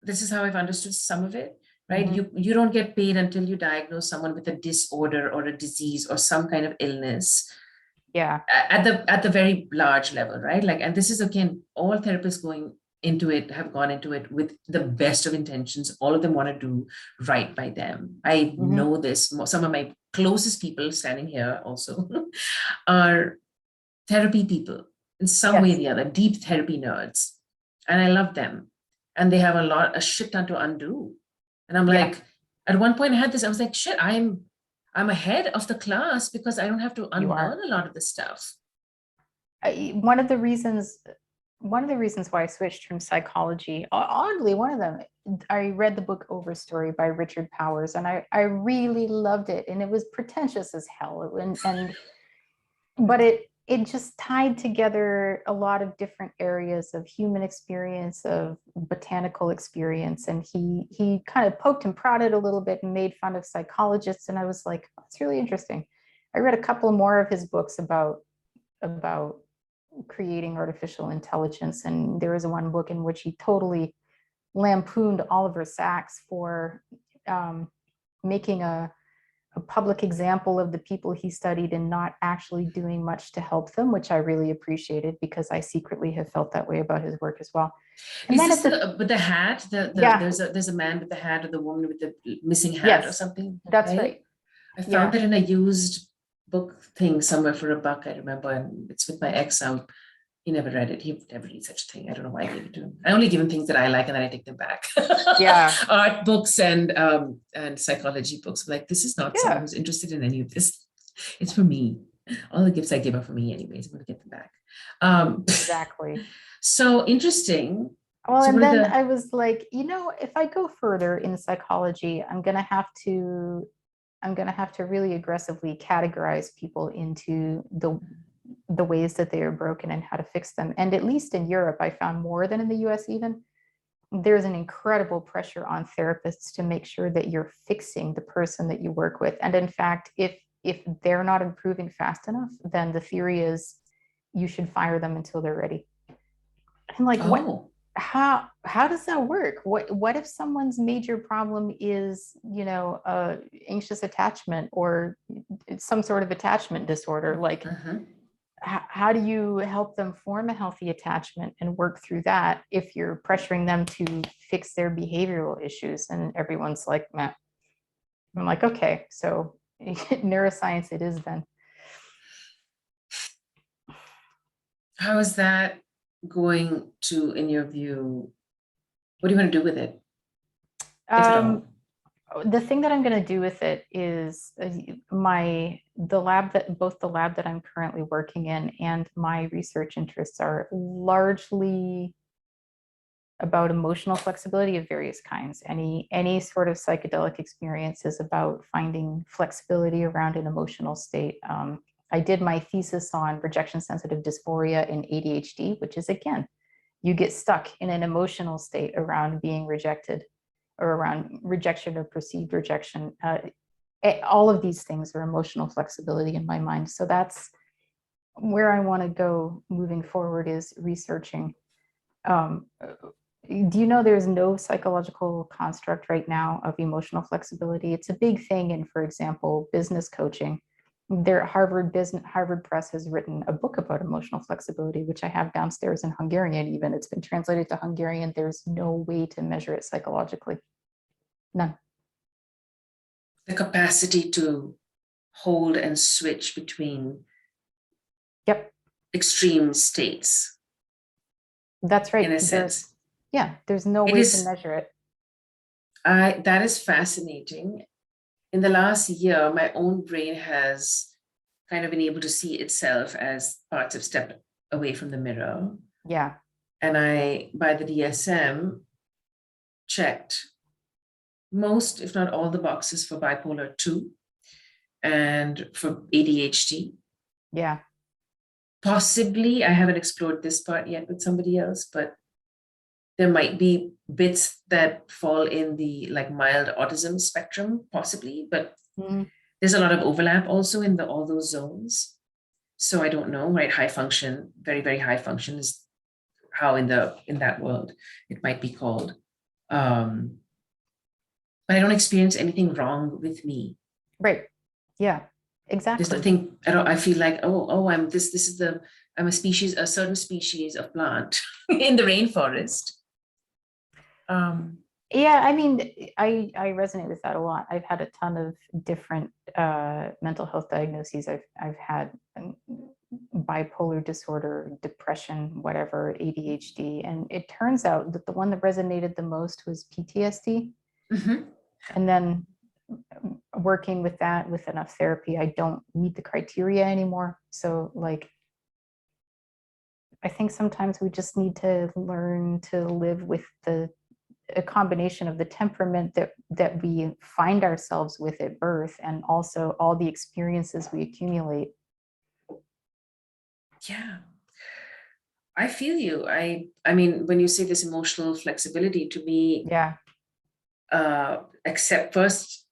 this is how I've understood some of it, right? You don't get paid until you diagnose someone with a disorder or a disease or some kind of illness Yeah. at the very large level, right? Like, and this is again, all therapists going into it have gone into it with the best of intentions. All of them want to do right by them. I know this. Some of my closest people standing here also are therapy people in some way or Yes. the other, deep therapy nerds. And I love them. And they have a shit ton to undo. And I'm Yeah. like, at one point I had this, I was like, shit, I'm ahead of the class because I don't have to You are. unlearn a lot of this stuff. One of the reasons why I switched from psychology, oddly, one of them, I read the book Overstory by Richard Powers, and I really loved it. And it was pretentious as hell. But it just tied together a lot of different areas of human experience, of botanical experience. And he kind of poked and prodded a little bit and made fun of psychologists. And I was like, oh, it's really interesting. I read a couple more of his books about creating artificial intelligence. And there was one book in which he totally lampooned Oliver Sacks for making a public example of the people he studied and not actually doing much to help them, which I really appreciated because I secretly have felt that way about his work as well. And Is then this with the hat? yeah, There's a man with the hat or the woman with the missing hat or yes, something, that's right? right. I found Yeah, that in a used book thing somewhere for $1, I remember, and it's with my ex. He never read it. He would never read such a thing. I don't know why I gave it to him. I only give him things that I like and then I take them back. yeah, Art books and psychology books. I'm like, this is not someone yeah, who's interested in any of this. It's for me. All the gifts I give are for me anyways. I'm going to get them back. exactly. So interesting. Well, So and what are then the I was like, if I go further in psychology, I'm gonna have to really aggressively categorize people into the ways that they are broken and how to fix them. And at least in Europe, I found more than in the US even, there's an incredible pressure on therapists to make sure that you're fixing the person that you work with. And in fact, if they're not improving fast enough, then the theory is you should fire them until they're ready. I'm like, what? oh How does that work? What if someone's major problem is, anxious attachment or some sort of attachment disorder? Like, uh-huh. how do you help them form a healthy attachment and work through that if you're pressuring them to fix their behavioral issues? And everyone's like, man. I'm like, okay, so neuroscience it is then. How is that going to, in your view, what do you want to do with it, if at all? The thing that I'm going to do with it is the lab that I'm currently working in and my research interests are largely about emotional flexibility of various kinds. Any sort of psychedelic experience is about finding flexibility around an emotional state. I did my thesis on rejection sensitive dysphoria in ADHD, which is, again, you get stuck in an emotional state around being rejected or around rejection or perceived rejection. All of these things are emotional flexibility in my mind. So that's where I want to go moving forward, is researching. Do you know there's no psychological construct right now of emotional flexibility? It's a big thing in, for example, business coaching. Harvard Press has written a book about emotional flexibility, which I have downstairs in Hungarian even. It's been translated to Hungarian. There's no way to measure it psychologically. None. The capacity to hold and switch between Yep. extreme states. That's right. In a sense. There's no way to measure it. That is fascinating. In the last year, my own brain has kind of been able to see itself as parts have stepped away from the mirror. Yeah. And I, by the DSM, checked most, if not all, the boxes for bipolar 2 and for ADHD. Yeah. Possibly, I haven't explored this part yet with somebody else, but there might be bits that fall in the like mild autism spectrum, possibly, but Mm, there's a lot of overlap also in all those zones. So I don't know, right? High function, very, very high function is how in that world it might be called. But I don't experience anything wrong with me. right. Yeah, There's exactly. nothing, I feel like, I'm I'm a certain species of plant in the rainforest. Yeah, I mean, I resonate with that a lot. I've had a ton of different mental health diagnoses. I've had bipolar disorder, depression, whatever, ADHD, and it turns out that the one that resonated the most was PTSD. Mhm. And then working with that with enough therapy, I don't meet the criteria anymore. So like, I think sometimes we just need to learn to live with a combination of the temperament that we find ourselves with at birth and also all the experiences we accumulate. Yeah, I feel you. I mean, when you say this emotional flexibility, to me, Yeah, accept first,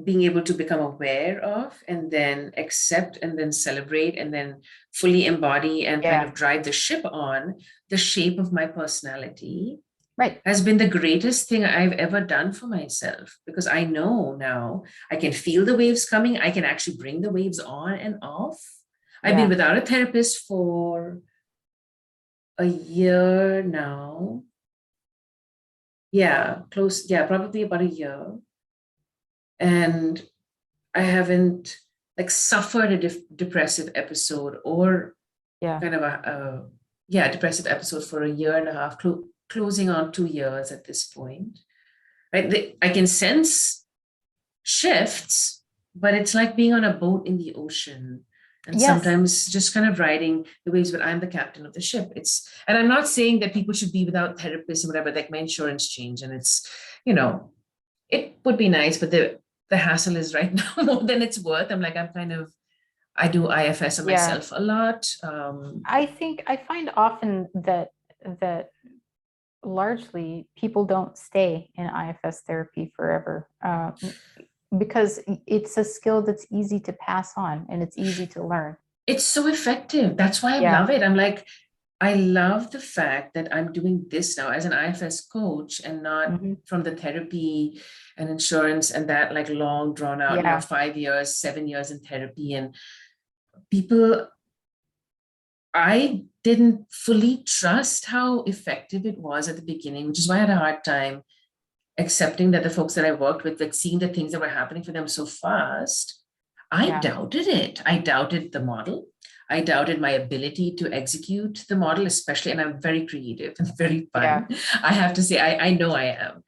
being able to become aware of, and then accept, and then celebrate, and then fully embody and kind yeah, of drive the ship on the shape of my personality right. has been the greatest thing I've ever done for myself, because I know now I can feel the waves coming. I can actually bring the waves on and off. I've been Yeah, without a therapist for a year now. Yeah, close. Yeah, probably about a year. And I haven't like suffered a depressive episode or yeah, kind of a depressive episode for a year and a half, closing on 2 years at this point. Right? I can sense shifts, but it's like being on a boat in the ocean. And yes, sometimes just kind of riding the waves, but I'm the captain of the ship. And I'm not saying that people should be without therapists and whatever, like my insurance change. And you know, it would be nice, but the hassle is right now more than it's worth. I do IFS on yeah. myself a lot. I think I find often that largely people don't stay in IFS therapy forever, because it's a skill that's easy to pass on and it's easy to learn. It's so effective. That's why I Yeah. love it. I'm like, I love the fact that I'm doing this now as an IFS coach and not Hmm. from the therapy and insurance and that like long drawn out, Yeah. 5 years, 7 years in therapy. And people, I didn't fully trust how effective it was at the beginning, which is why I had a hard time accepting that the folks that I worked with, like seeing the things that were happening for them so fast. I Yeah. doubted it. I doubted the model. I doubted my ability to execute the model, especially, and I'm very creative and very Yeah. fun. I have to say, I know I am.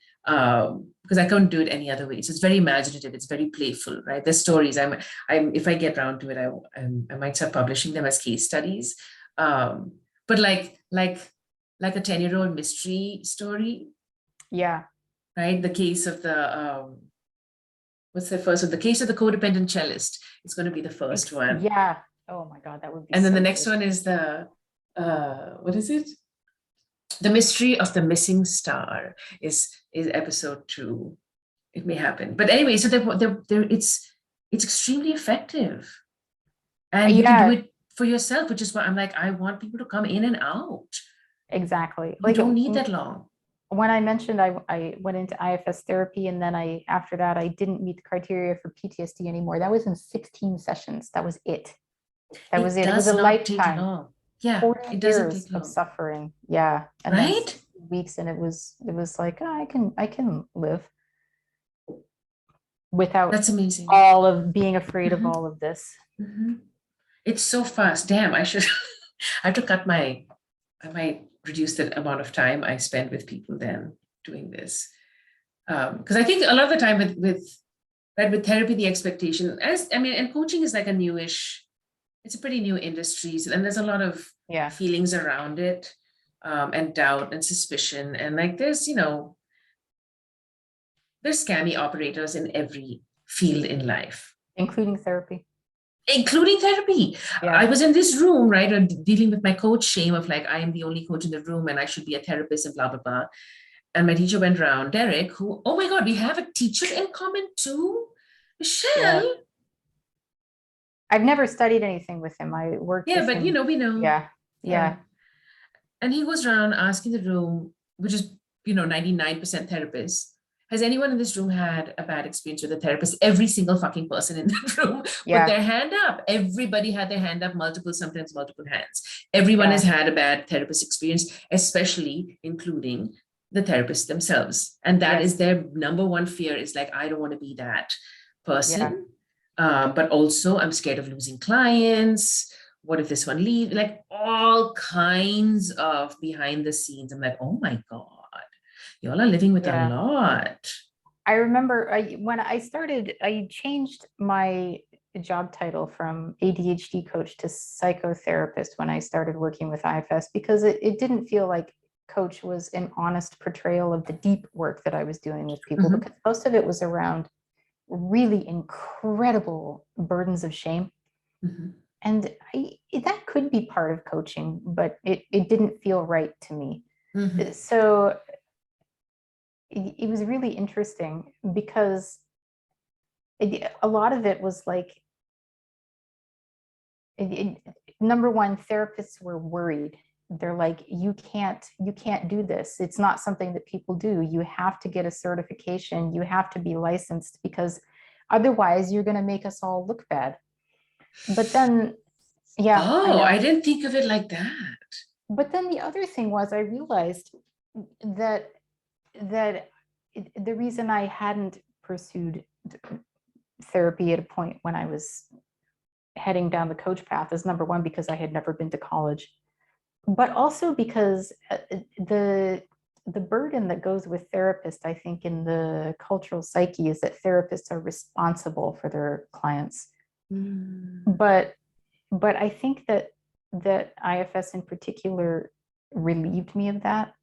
Because I can't do it any other way. So it's very imaginative. It's very playful, right? The stories. If I get around to it, I might start publishing them as case studies. But like a 10-year-old mystery story, Yeah. right? The case of what's the first one? The case of the codependent cellist. It's going to be the first one. Yeah. Oh my God, that would be And then the so next good. one is what is it? The mystery of the missing star is episode 2. It may happen. But anyway, so it's extremely effective. And you can do Yeah, it for yourself, which is why I'm like, I want people to come in and out. exactly. You Like don't need that long. when I mentioned I went into IFS therapy and then after that I didn't meet the criteria for PTSD anymore. That was in 16 sessions. That was it. That was It it. It was a does not take lifetime. long. Yeah, 40 it doesn't years take of long. suffering. Yeah. And then Right? 16 weeks and it was like, oh, I can live without That's amazing. all of being afraid of Mhm, all of this. mhm. It's so fast. Damn, I should I have to I might reduce the amount of time I spend with people then doing this. Because I think a lot of the time with therapy, the expectation, and coaching is like a newish, it's a pretty new industry. And there's a lot of Yeah. feelings around it. and doubt and suspicion. And like there's, there's scammy operators in every field in life, including therapy. including therapy. Yeah. I was in this room, right, dealing with my coach shame of like, I am the only coach in the room and I should be a therapist and blah, blah, blah. And my teacher went around, Derek, who, oh my God, we have a teacher in common too. Michelle. Yeah. I've never studied anything with him. I worked with But him. we know. Yeah. And he goes around asking the room, which is, 99% therapists. Has anyone in this room had a bad experience with a therapist? Every single fucking person in that room put their hand up. Everybody had their hand up, sometimes multiple hands. Everyone has had a bad therapist experience, especially including the therapists themselves. And that is their number one fear, is like, I don't want to be that person. But also I'm scared of losing clients. What if this one leaves? Like all kinds of behind the scenes. I'm like, oh my God, y'all are living with a lot. I remember when I started, I changed my job title from ADHD coach to psychotherapist when I started working with IFS, because it didn't feel like coach was an honest portrayal of the deep work that I was doing with people, because most of it was around really incredible burdens of shame. And that could be part of coaching, but it didn't feel right to me. So it was really interesting, because a lot of it was like, number one, therapists were worried. They're like, you can't do this. It's not something that people do. You have to get a certification. You have to be licensed, because otherwise you're going to make us all look bad. But then, I didn't think of it like that. But then the other thing was, I realized that the reason I hadn't pursued therapy at a point when I was heading down the coach path is, number one, because I had never been to college, but also because the burden that goes with therapists, I think, in the cultural psyche, is that therapists are responsible for their clients. But I think that IFS in particular relieved me of that,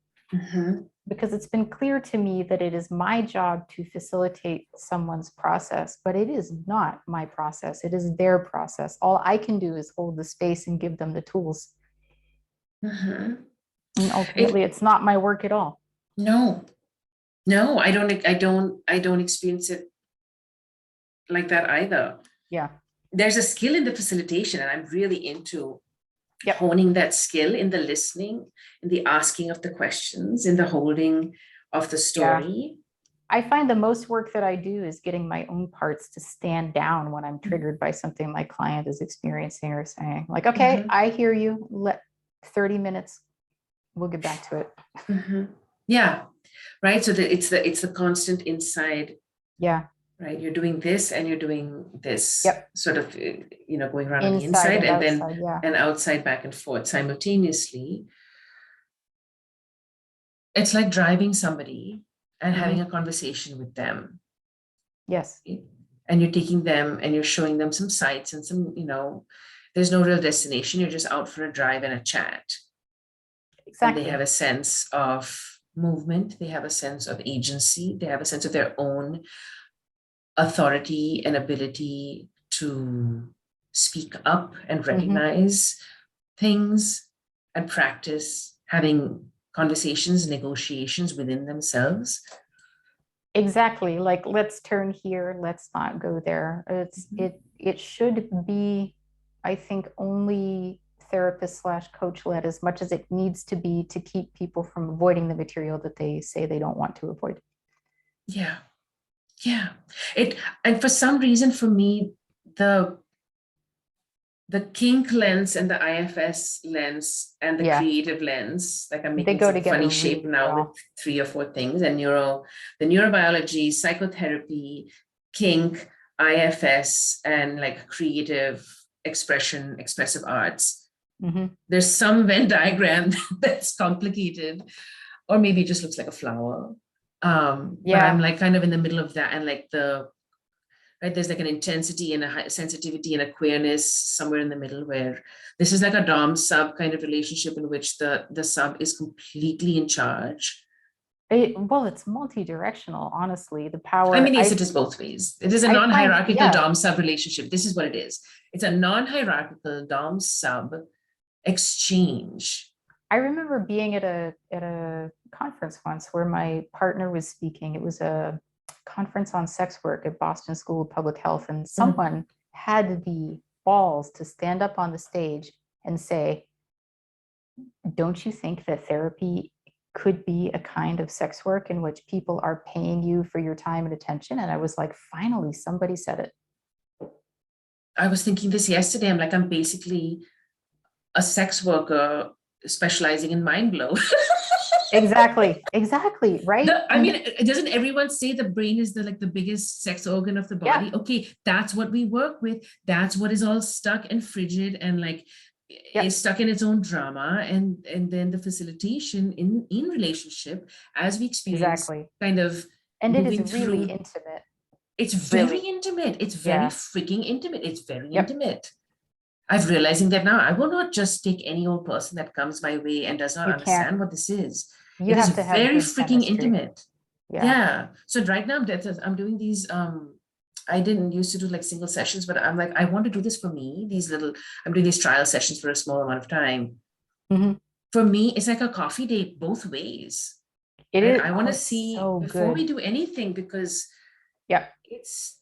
because it's been clear to me that it is my job to facilitate someone's process, but it is not my process. It is their process. All I can do is hold the space and give them the tools. And ultimately, it's not my work at all. No, I don't experience it like that either. There's a skill in the facilitation, and I'm really into honing that skill in the listening, in the asking of the questions, in the holding of the story. I find the most work that I do is getting my own parts to stand down when I'm triggered by something my client is experiencing or saying. Like, okay, I hear you. Let 30 minutes, we'll get back to it. Yeah, right. So it's the constant inside. Right, you're doing this and you're doing this, sort of, going around on the inside and then and outside, back and forth simultaneously. It's like driving somebody and having a conversation with them. And you're taking them and you're showing them some sights and some, there's no real destination. You're just out for a drive and a chat. And they have a sense of movement. They have a sense of agency. They have a sense of their own authority and ability to speak up and recognize things and practice having conversations, negotiations within themselves. Exactly. Like, let's turn here, let's not go there. It should be, I think, only therapist / coach led, as much as it needs to be, to keep people from avoiding the material that they say they don't want to avoid. And for some reason, for me, the kink lens and the IFS lens and the creative lens, like I'm making some funny shape now with 3 or 4 things, and the neurobiology, psychotherapy, kink, IFS, and like creative expression, expressive arts. There's some Venn diagram that's complicated, or maybe it just looks like a flower. But I'm like kind of in the middle of that, and like the right? There's like an intensity and a high sensitivity and a queerness somewhere in the middle, where this is like a dom sub kind of relationship in which the sub is completely in charge. Well, it's multi-directional, honestly. The I power, mean, yes, it is both ways. It is a I find, non-hierarchical yeah, dom sub relationship. This is what it is. It's a non-hierarchical dom sub exchange. I remember being at a conference once where my partner was speaking. It was a conference on sex work at Boston School of Public Health, and someone had the balls to stand up on the stage and say, don't you think that therapy could be a kind of sex work in which people are paying you for your time and attention? And I was like, finally, somebody said it. I was thinking this yesterday. I'm like, I'm basically a sex worker specializing in mind blow. Exactly, right? I mean, doesn't everyone say the brain is the biggest sex organ of the body? Yeah. Okay, that's what we work with. That's what is all stuck and frigid and like is stuck in its own drama. And then the facilitation in relationship as we experience kind of And it is moving really through. intimate. It's very Really. intimate. It's very Yeah. freaking intimate. It's very Yep. intimate. I'm realizing that now. I will not just take any old person that comes my way and does not You can't. understand what this is. You It is have to have very good freaking chemistry. intimate. Yeah. Yeah. So right now I'm doing these, I didn't used to do like single sessions, but I'm like, I want to do this for me. I'm doing these trial sessions for a small amount of time. Mhm. For me, it's like a coffee date both ways. It Right? is. I want to it's see so before we good. do anything, because Yeah. it's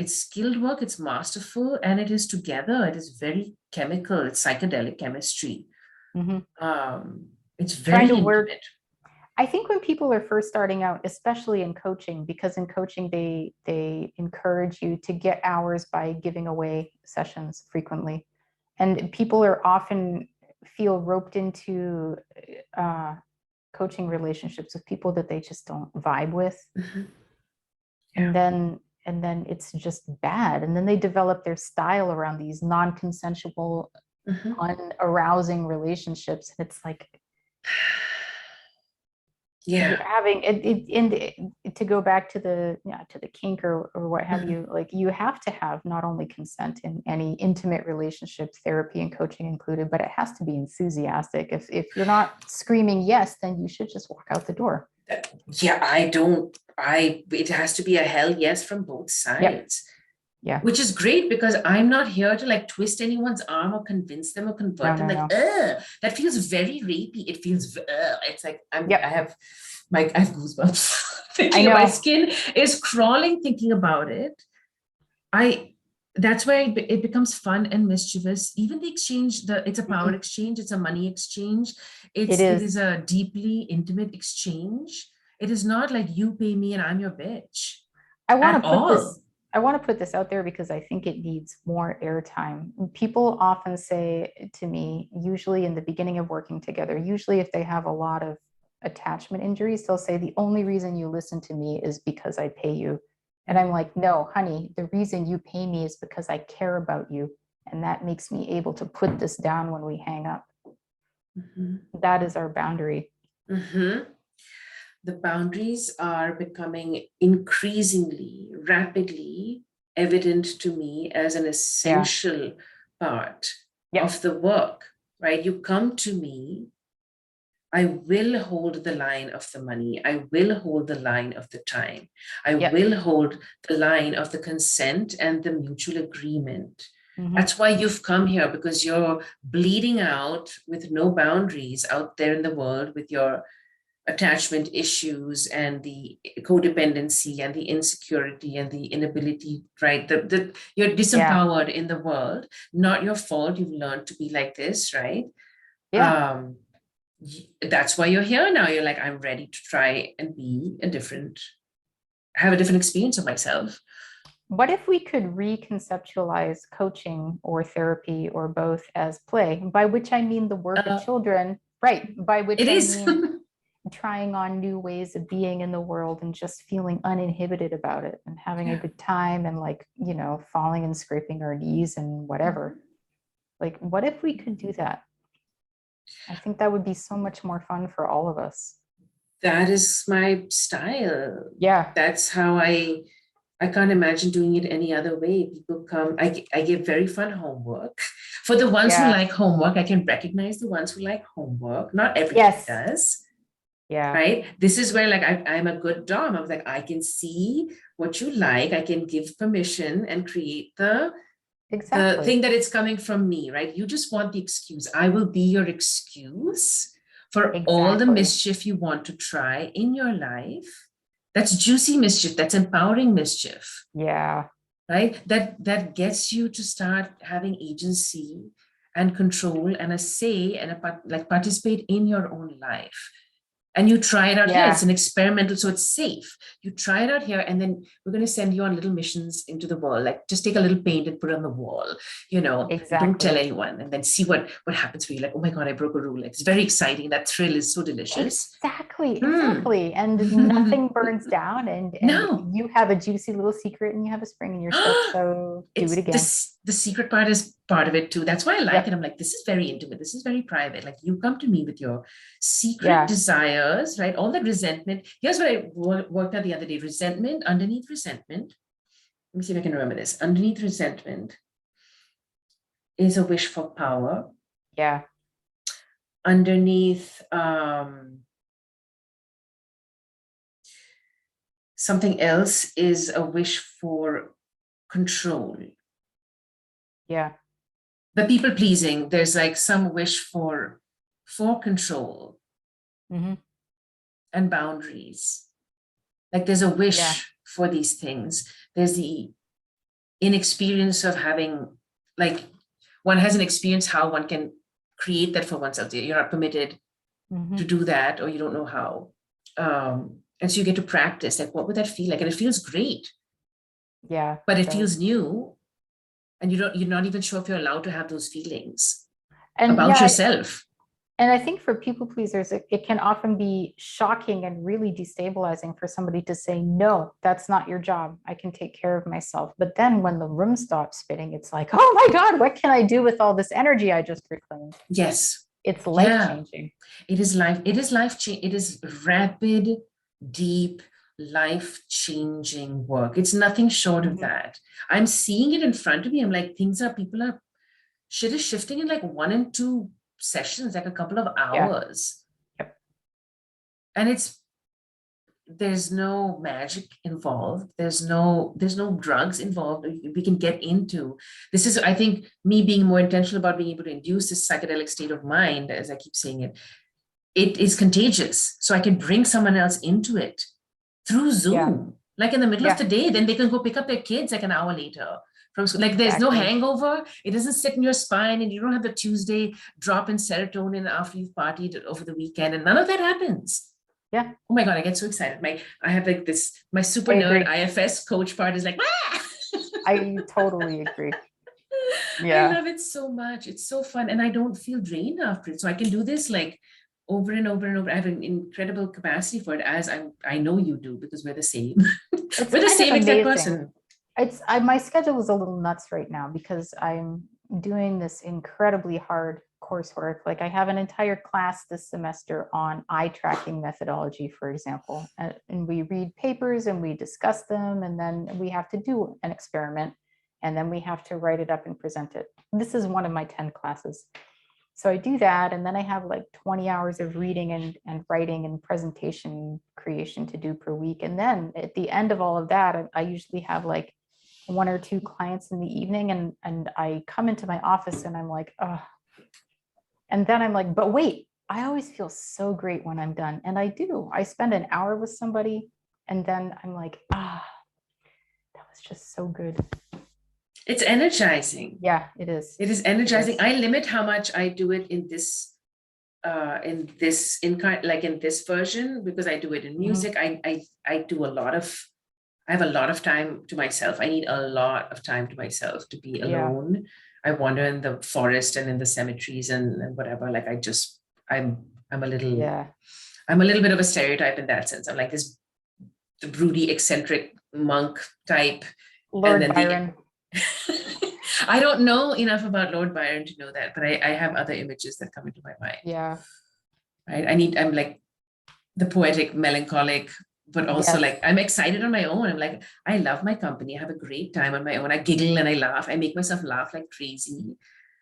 skilled work, it's masterful, and it is together. It is very chemical, it's psychedelic chemistry. Mhm. It's very Trying to work. intimate. I think when people are first starting out, especially in coaching, because in coaching they encourage you to get hours by giving away sessions frequently, and people are often feel roped into coaching relationships with people that they just don't vibe with. Mm-hmm. Yeah. And then it's just bad, and then they develop their style around these non-consensual, Mm-hmm. unarousing relationships, and it's like, Yeah. you're having it to go back to the kink or what have Mm-hmm. you. Like, you have to have not only consent in any intimate relationship, therapy and coaching included, but it has to be enthusiastic. If you're not screaming yes, then you should just walk out the door. Yeah, it has to be a hell yes from both sides. Yep. Yeah. Which is great, because I'm not here to like twist anyone's arm or convince them or convert them. Like, that feels very rapey. It feels, it's like I have goosebumps thinking my skin is crawling thinking about it. That's where it becomes fun and mischievous. Even the exchange, it's a power exchange, it's a money exchange. It is a deeply intimate exchange. It is not like you pay me and I'm your bitch. I want to put this out there because I think it needs more airtime. People often say to me, usually in the beginning of working together, usually if they have a lot of attachment injuries, they'll say, the only reason you listen to me is because I pay you. And I'm like, no, honey, the reason you pay me is because I care about you. And that makes me able to put this down when we hang up. Mm-hmm. That is our boundary. Mm-hmm. The boundaries are becoming increasingly, rapidly evident to me as an essential part of the work, right? You come to me, I will hold the line of the money. I will hold the line of the time. I will hold the line of the consent and the mutual agreement. Mm-hmm. That's why you've come here, because you're bleeding out with no boundaries out there in the world with your attachment issues and the codependency and the insecurity and the inability, right? You're disempowered in the world. Not your fault. You've learned to be like this, right? Yeah. That's why you're here now. You're like, I'm ready to try and have a different experience of myself. What if we could reconceptualize coaching or therapy or both as play, by which I mean the work of children, right? By which I mean trying on new ways of being in the world and just feeling uninhibited about it and having a good time and, like, falling and scraping our knees and whatever. Like, what if we could do that? I think that would be so much more fun for all of us. That is my style. Yeah. That's how I I can't imagine doing it any other way. People come, I give very fun homework. For the ones who Yeah. like homework, I can recognize the ones who like homework. Not everybody Yes. does, Yeah. right? This is where like I'm a good dom. I was like, I can see what you like. I can give permission and create the Exactly. thing that it's coming from me, right? You just want the excuse. I will be your excuse for all the Exactly. mischief you want to try in your life. That's juicy mischief. That's empowering mischief, Yeah. right? That gets you to start having agency and control and a say and like participate in your own life. And you try it out here. It's Yeah. an experimental, so it's safe. You try it out here, and then we're going to send you on little missions into the world. Like just take a little paint and put it on the wall. Don't tell Exactly. anyone, and then see what happens for you. Like, oh my god, I broke a rule. Like, it's very exciting. That thrill is so delicious. Exactly, Hmm. exactly. And nothing burns down and No. you have a juicy little secret and you have a spring in your step. So do it It's again. this the secret part is part of it too. That's why I like it. Yep. I'm like, this is very intimate. This is very private. Like you come to me with your secret Yeah. desires, right? All that resentment. Here's what I worked out the other day. Resentment, underneath resentment. Let me see if I can remember this. Underneath resentment is a wish for power. Yeah. Underneath something else is a wish for control. Yeah. The people pleasing, there's like some wish for control Hmm. and boundaries. Like there's a Yeah. wish for these things. There's the inexperience of having, like, one has an experience how one can create that for oneself. You're not permitted Hmm. to do that, or you don't know how. And so you get to practice, like, what would that feel like? And it feels great, Yeah. but It it does. feels new. And you're not even sure if you're allowed to have those feelings And about yeah, yourself. and I think for people pleasers, it can often be shocking and really destabilizing for somebody to say, no, that's not your job. I can take care of myself. But then when the room stops spinning, it's like, oh my God, what can I do with all this energy I just reclaimed? Yes. It's life Yeah. changing. It is life change. It is rapid, deep, life-changing work. It's nothing short of Hmm. that. I'm seeing it in front of me. I'm like, shit is shifting in like 1 and 2 sessions, like a couple of Yeah. hours. Yep. And there's no magic involved. There's no drugs involved. We can get into this. Is, I think, me being more intentional about being able to induce this psychedelic state of mind, as I keep saying it is contagious. So I can bring someone else into it through Yeah. Zoom, like in the middle of Yeah. the day. Then they can go pick up their kids like an hour later from school. Like there's no Exactly. hangover. It doesn't sit in your spine, and you don't have the Tuesday drop in serotonin after you've partied over the weekend, and none of that happens. Yeah. Oh my God, I get so excited. I have like this, my super I nerd agree. IFS coach part is like, ah! I totally agree. I Yeah. love it so much. It's so fun. And I don't feel drained after it. So I can do this like over and over and over. I have an incredible capacity for it, as I know you do, because we're the same. It's We're the kind of same exact amazing. person. My schedule is a little nuts right now because I'm doing this incredibly hard coursework. Like I have an entire class this semester on eye tracking methodology, for example, and we read papers and we discuss them, and then we have to do an experiment, and then we have to write it up and present it. This is one of my 10 classes. So I do that, and then I have like 20 hours of reading and writing and presentation creation to do per week. And then at the end of all of that, I usually have like 1 or 2 clients in the evening, and I come into my office and I'm like, oh, and then I'm like, but wait, I always feel so great when I'm done. And I do. I spend an hour with somebody, and then I'm like, that was just so good. It's energizing. Yeah, it is. It is It energizing. is. I limit how much I do it in this version, because I do it in Mhm. music. I do I have a lot of time to myself. I need a lot of time to myself to be Yeah. alone. I wander in the forest and in the cemeteries and whatever. Like I'm a little Yeah. I'm a little bit of a stereotype in that sense. I'm like this the broody, eccentric monk type. And Lord then the Byron. I don't know enough about Lord Byron to know that, but I have other images that come into my mind. Yeah. Right. I'm like the poetic, melancholic, but also Yes. like I'm excited on my own. I'm like, I love my company. I have a great time on my own. I giggle and I laugh. I make myself laugh like crazy,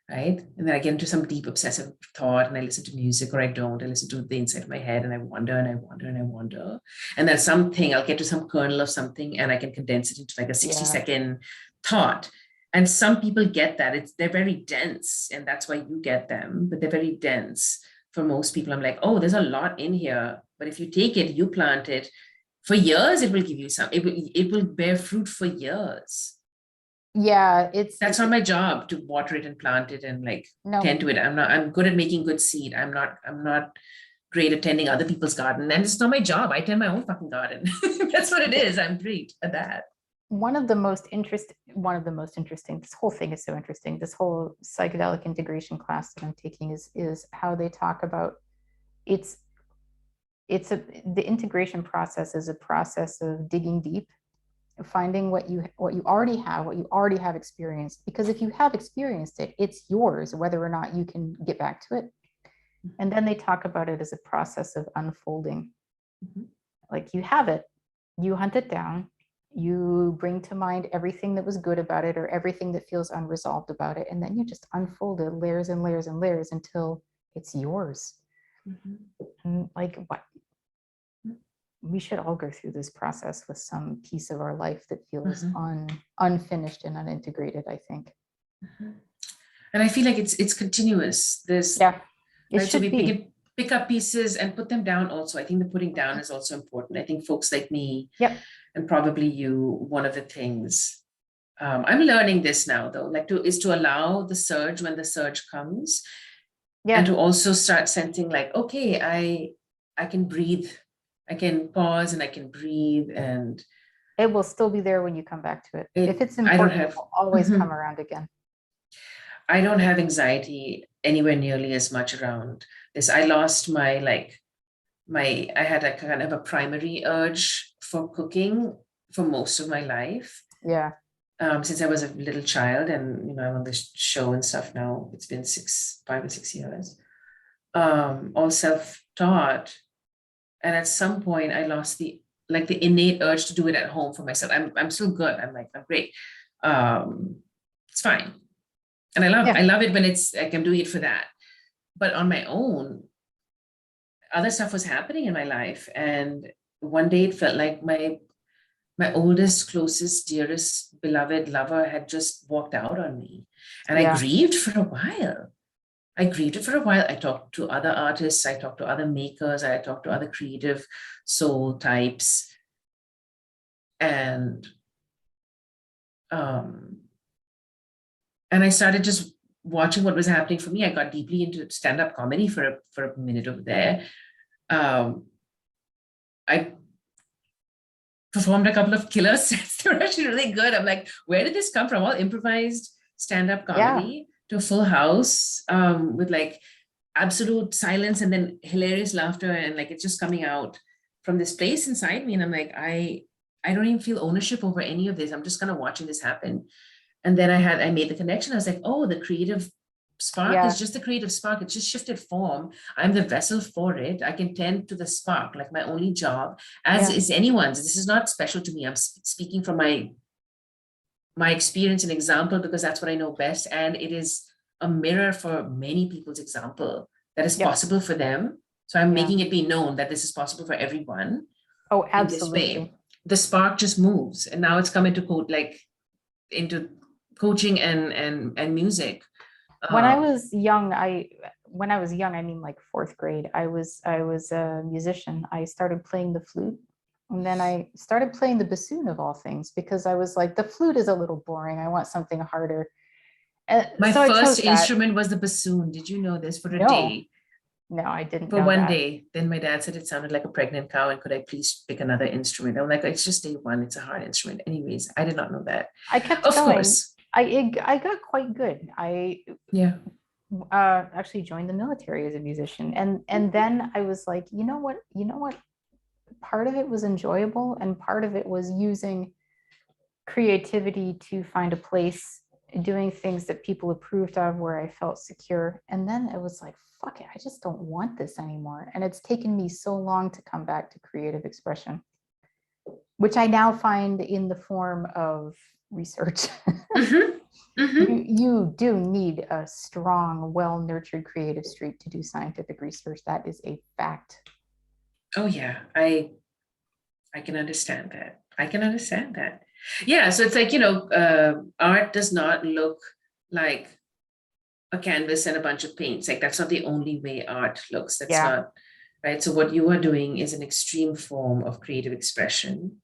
right? And then I get into some deep obsessive thought and I listen to music or I don't. I listen to the inside of my head and I wonder and I wonder and I wonder. And then something, I'll get to some kernel of something and I can condense it into like a 60-second thought. And some people get that. They're very dense, and that's why you get them, but they're very dense. For most people, I'm like, oh, there's a lot in here. But if you take it, you plant it, for years, it will give you some, it will bear fruit for years. Yeah, That's not my job to water it and plant it and like no. tend to it. I'm good at making good seed. I'm not great at tending other people's garden. And it's not my job. I tend my own fucking garden. That's what it is. I'm great at that. One of the most interesting, this whole thing is so interesting. This whole psychedelic integration class that I'm taking is how they talk about it's the integration process is a process of digging deep, finding what you already have, what you already have experienced. Because if you have experienced it, it's yours, whether or not you can get back to it. And then they talk about it as a process of unfolding. Like you have it, you hunt it down, you bring to mind everything that was good about it or everything that feels unresolved about it, and then you just unfold it layers and layers and layers until it's yours. And like what? We should all go through this process with some piece of our life that feels unfinished and unintegrated, I think. And I feel like it's continuous. There's it right, so should be. Pick up pieces and put them down also. I think the putting down is also important. I think folks like me, and probably you, one of the things I'm learning this now though, like is to allow the surge when the surge comes, and to also start sensing like, okay, I can breathe, I can pause and I can breathe, and it will still be there when you come back to it. If it's important, it will always come around again. I don't have anxiety anywhere nearly as much around this. I lost my I had a kind of a primary urge for cooking for most of my life. Since I was a little child, and I'm on this show and stuff now. It's been 5 or 6 years. All self-taught, and at some point, I lost the innate urge to do it at home for myself. I'm still good. I'm great. It's fine, and I love it when it's like I'm doing it for that. But on my own, other stuff was happening in my life, and one day it felt like my oldest, closest, dearest, beloved lover had just walked out on me. And I grieved for a while. I talked to other artists, I talked to other makers, I talked to other creative soul types. And I started just watching what was happening for me. I got deeply into stand-up comedy for a minute over there. I performed a couple of killer sets. They were actually really good. I'm like, where did this come from? All improvised stand-up comedy to a full house with like absolute silence and then hilarious laughter, and like it's just coming out from this place inside me. And I'm like, I don't even feel ownership over any of this. I'm just kind of watching this happen. And then I made the connection. I was like, oh, the creative spark is just the creative spark. It's just shifted form. I'm the vessel for it. I can tend to the spark, like my only job, as is anyone's. This is not special to me. I'm speaking from my experience and example because that's what I know best. And it is a mirror for many people's example that is possible for them. So I'm making it be known that this is possible for everyone. Oh, absolutely. In this way. The spark just moves. And now it's come into into coaching and music. When I was young, I mean like fourth grade, I was a musician. I started playing the flute, and then I started playing the bassoon of all things because I was like, the flute is a little boring. I want something harder. My first instrument was the bassoon. Did you know this? For a day. No, I didn't. For one day. Then my dad said it sounded like a pregnant cow, and could I please pick another instrument? I'm like, it's just day one. It's a hard instrument. Anyways, I did not know that. I kept going. Of course. I got quite good. I actually joined the military as a musician, and then I was like, you know what? Part of it was enjoyable, and part of it was using creativity to find a place, doing things that people approved of, where I felt secure. And then it was like, fuck it, I just don't want this anymore. And it's taken me so long to come back to creative expression. which I now find in the form of research. Mhm, mhm. You do need a strong, well-nurtured creative streak to do scientific research. That is a fact. Oh yeah, I can understand that. I can understand that. Yeah, so it's like, art does not look like a canvas and a bunch of paints. Like that's not the only way art looks. That's Yeah, not right. So what you are doing is an extreme form of creative expression.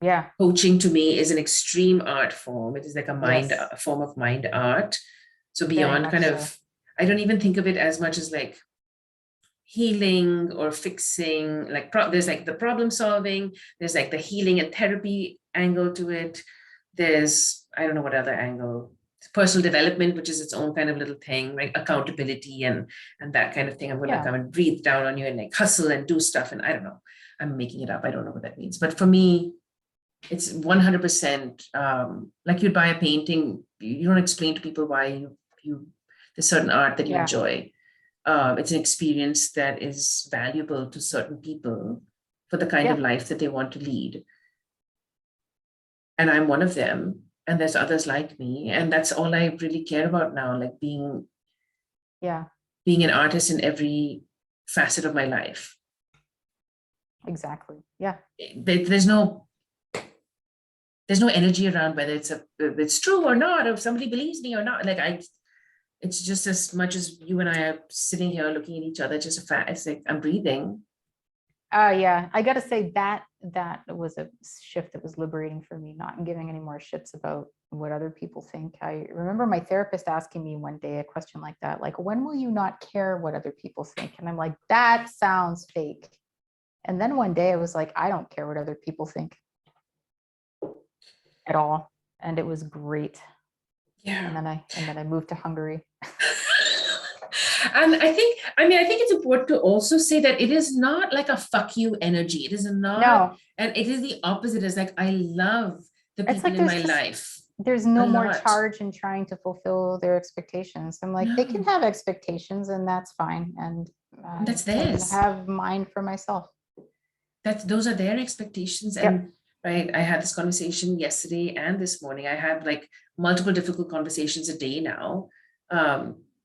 yeah, Coaching to me is an extreme art form. It is like yes, a form of mind art. So very beyond much kind so. of, I don't even think of it as much as like healing or fixing. Like there's like the problem solving. There's like the healing and therapy angle to it. There's, I don't know what other angle, personal development, which is its own kind of little thing, right? Accountability and that kind of thing. I'm going to Yeah, come and breathe down on you and like hustle and do stuff. And I don't know. I'm making it up. I don't know what that means. But for me, it's 100% like you'd buy a painting. You don't explain to people why you there's certain art that you yeah, enjoy. It's an experience that is valuable to certain people for the kind of yeah, life that they want to lead. And I'm one of them. And there's others like me. And that's all I really care about now, like yeah, being an artist in every facet of my life. exactly. Yeah, There's no energy around whether it's true or not, or if somebody believes me or not. Like it's just as much as you and I are sitting here looking at each other, just a fact. It's like I'm breathing. yeah. I got to say that was a shift that was liberating for me, not giving any more shits about what other people think. I remember my therapist asking me one day a question like that, like, when will you not care what other people think? And I'm like, that sounds fake. And then one day I was like, I don't care what other people think at all. And it was great. Yeah. And then I moved to Hungary. And I think it's important to also say that it is not like a fuck you energy. It is not, No, and it is the opposite. It's like I love the it's people like in my life there's a no more lot. charge in trying to fulfill their expectations. I'm like, they can No, have expectations and that's fine. And and I that's can theirs. have mine for myself. Those are their expectations. Yep. And right, I had this conversation yesterday and this morning. I have like multiple difficult conversations a day now.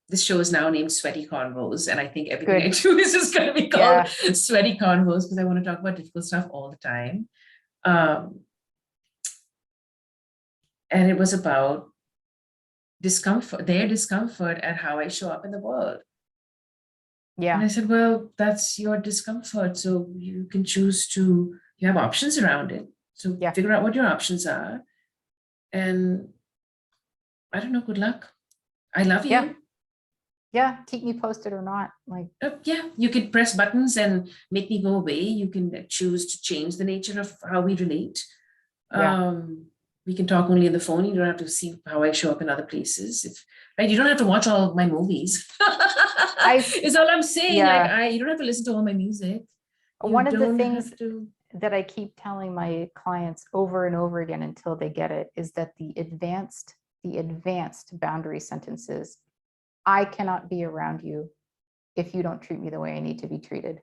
This show is now named Sweaty Convos, and I think everything I Good. do is just going to be called Yeah. Sweaty Convos because I want to talk about difficult stuff all the time. Um, and it was about discomfort, their discomfort at how I show up in the world. And Yeah. I said, well, that's your discomfort. So you can choose to, you have options around it. So Yeah. figure out what your options are. And I don't know, good luck. I love Yeah. you. Yeah. Keep me posted or not. Like, Yeah, you can press buttons and make me go away. You can choose to change the nature of how we relate. yeah. Um, we can talk only on the phone. You don't have to see how I show up in other places. Right, you don't have to watch all my movies. I, Is all I'm saying. Like yeah. you don't have to listen to all my music. You One of the don't things have to. that I keep telling my clients over and over again until they get it is that the advanced boundary sentences, I cannot be around you if you don't treat me the way I need to be treated.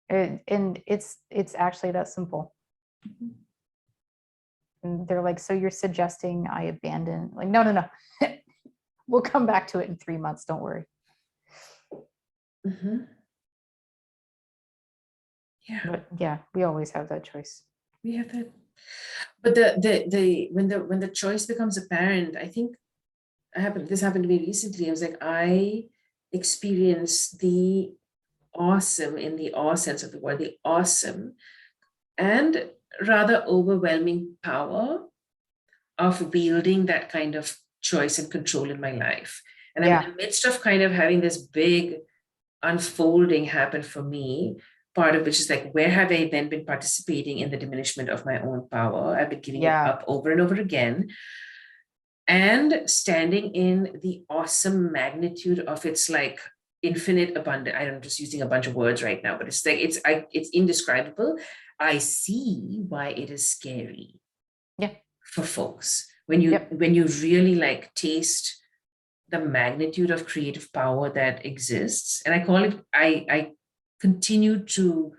And it's actually that simple. And they're like, so you're suggesting I abandon? Like, no, no, no. We'll come back to it in 3 months. Don't worry. Mhm. Yeah, But yeah, we always have that choice. we have that. But the when the choice becomes apparent, I think this happened to me recently. I was like, I experienced the awesome in the awe sense of the word, the awesome and rather overwhelming power of wielding that kind of choice and control in my life. And I'm in Yeah, the midst of kind of having this big unfolding happen for me, part of which is like, where have I then been participating in the diminishment of my own power? I've been giving it yeah, up over and over again. And standing in the awesome magnitude of its like infinite abundant. I'm just using a bunch of words right now, but it's like it's indescribable. I see why it is scary yeah, for folks yep, when you really like taste the magnitude of creative power that exists. And I call it, I continue to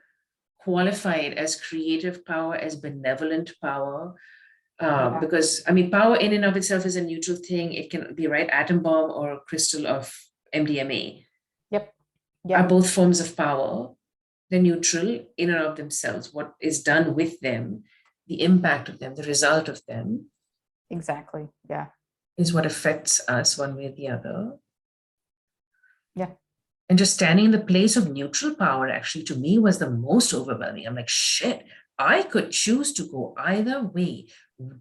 qualify it as creative power, as benevolent power, Yeah. because I mean, power in and of itself is a neutral thing. It can be right atom bomb or crystal of MDMA Yep. are Yep. both forms of power. They're neutral in and of themselves. What is done with them, the impact of them, the result of them Exactly. Yeah. is what affects us one way or the other. Yeah. And just standing in the place of neutral power actually to me was the most overwhelming. I'm like, shit, I could choose to go either way.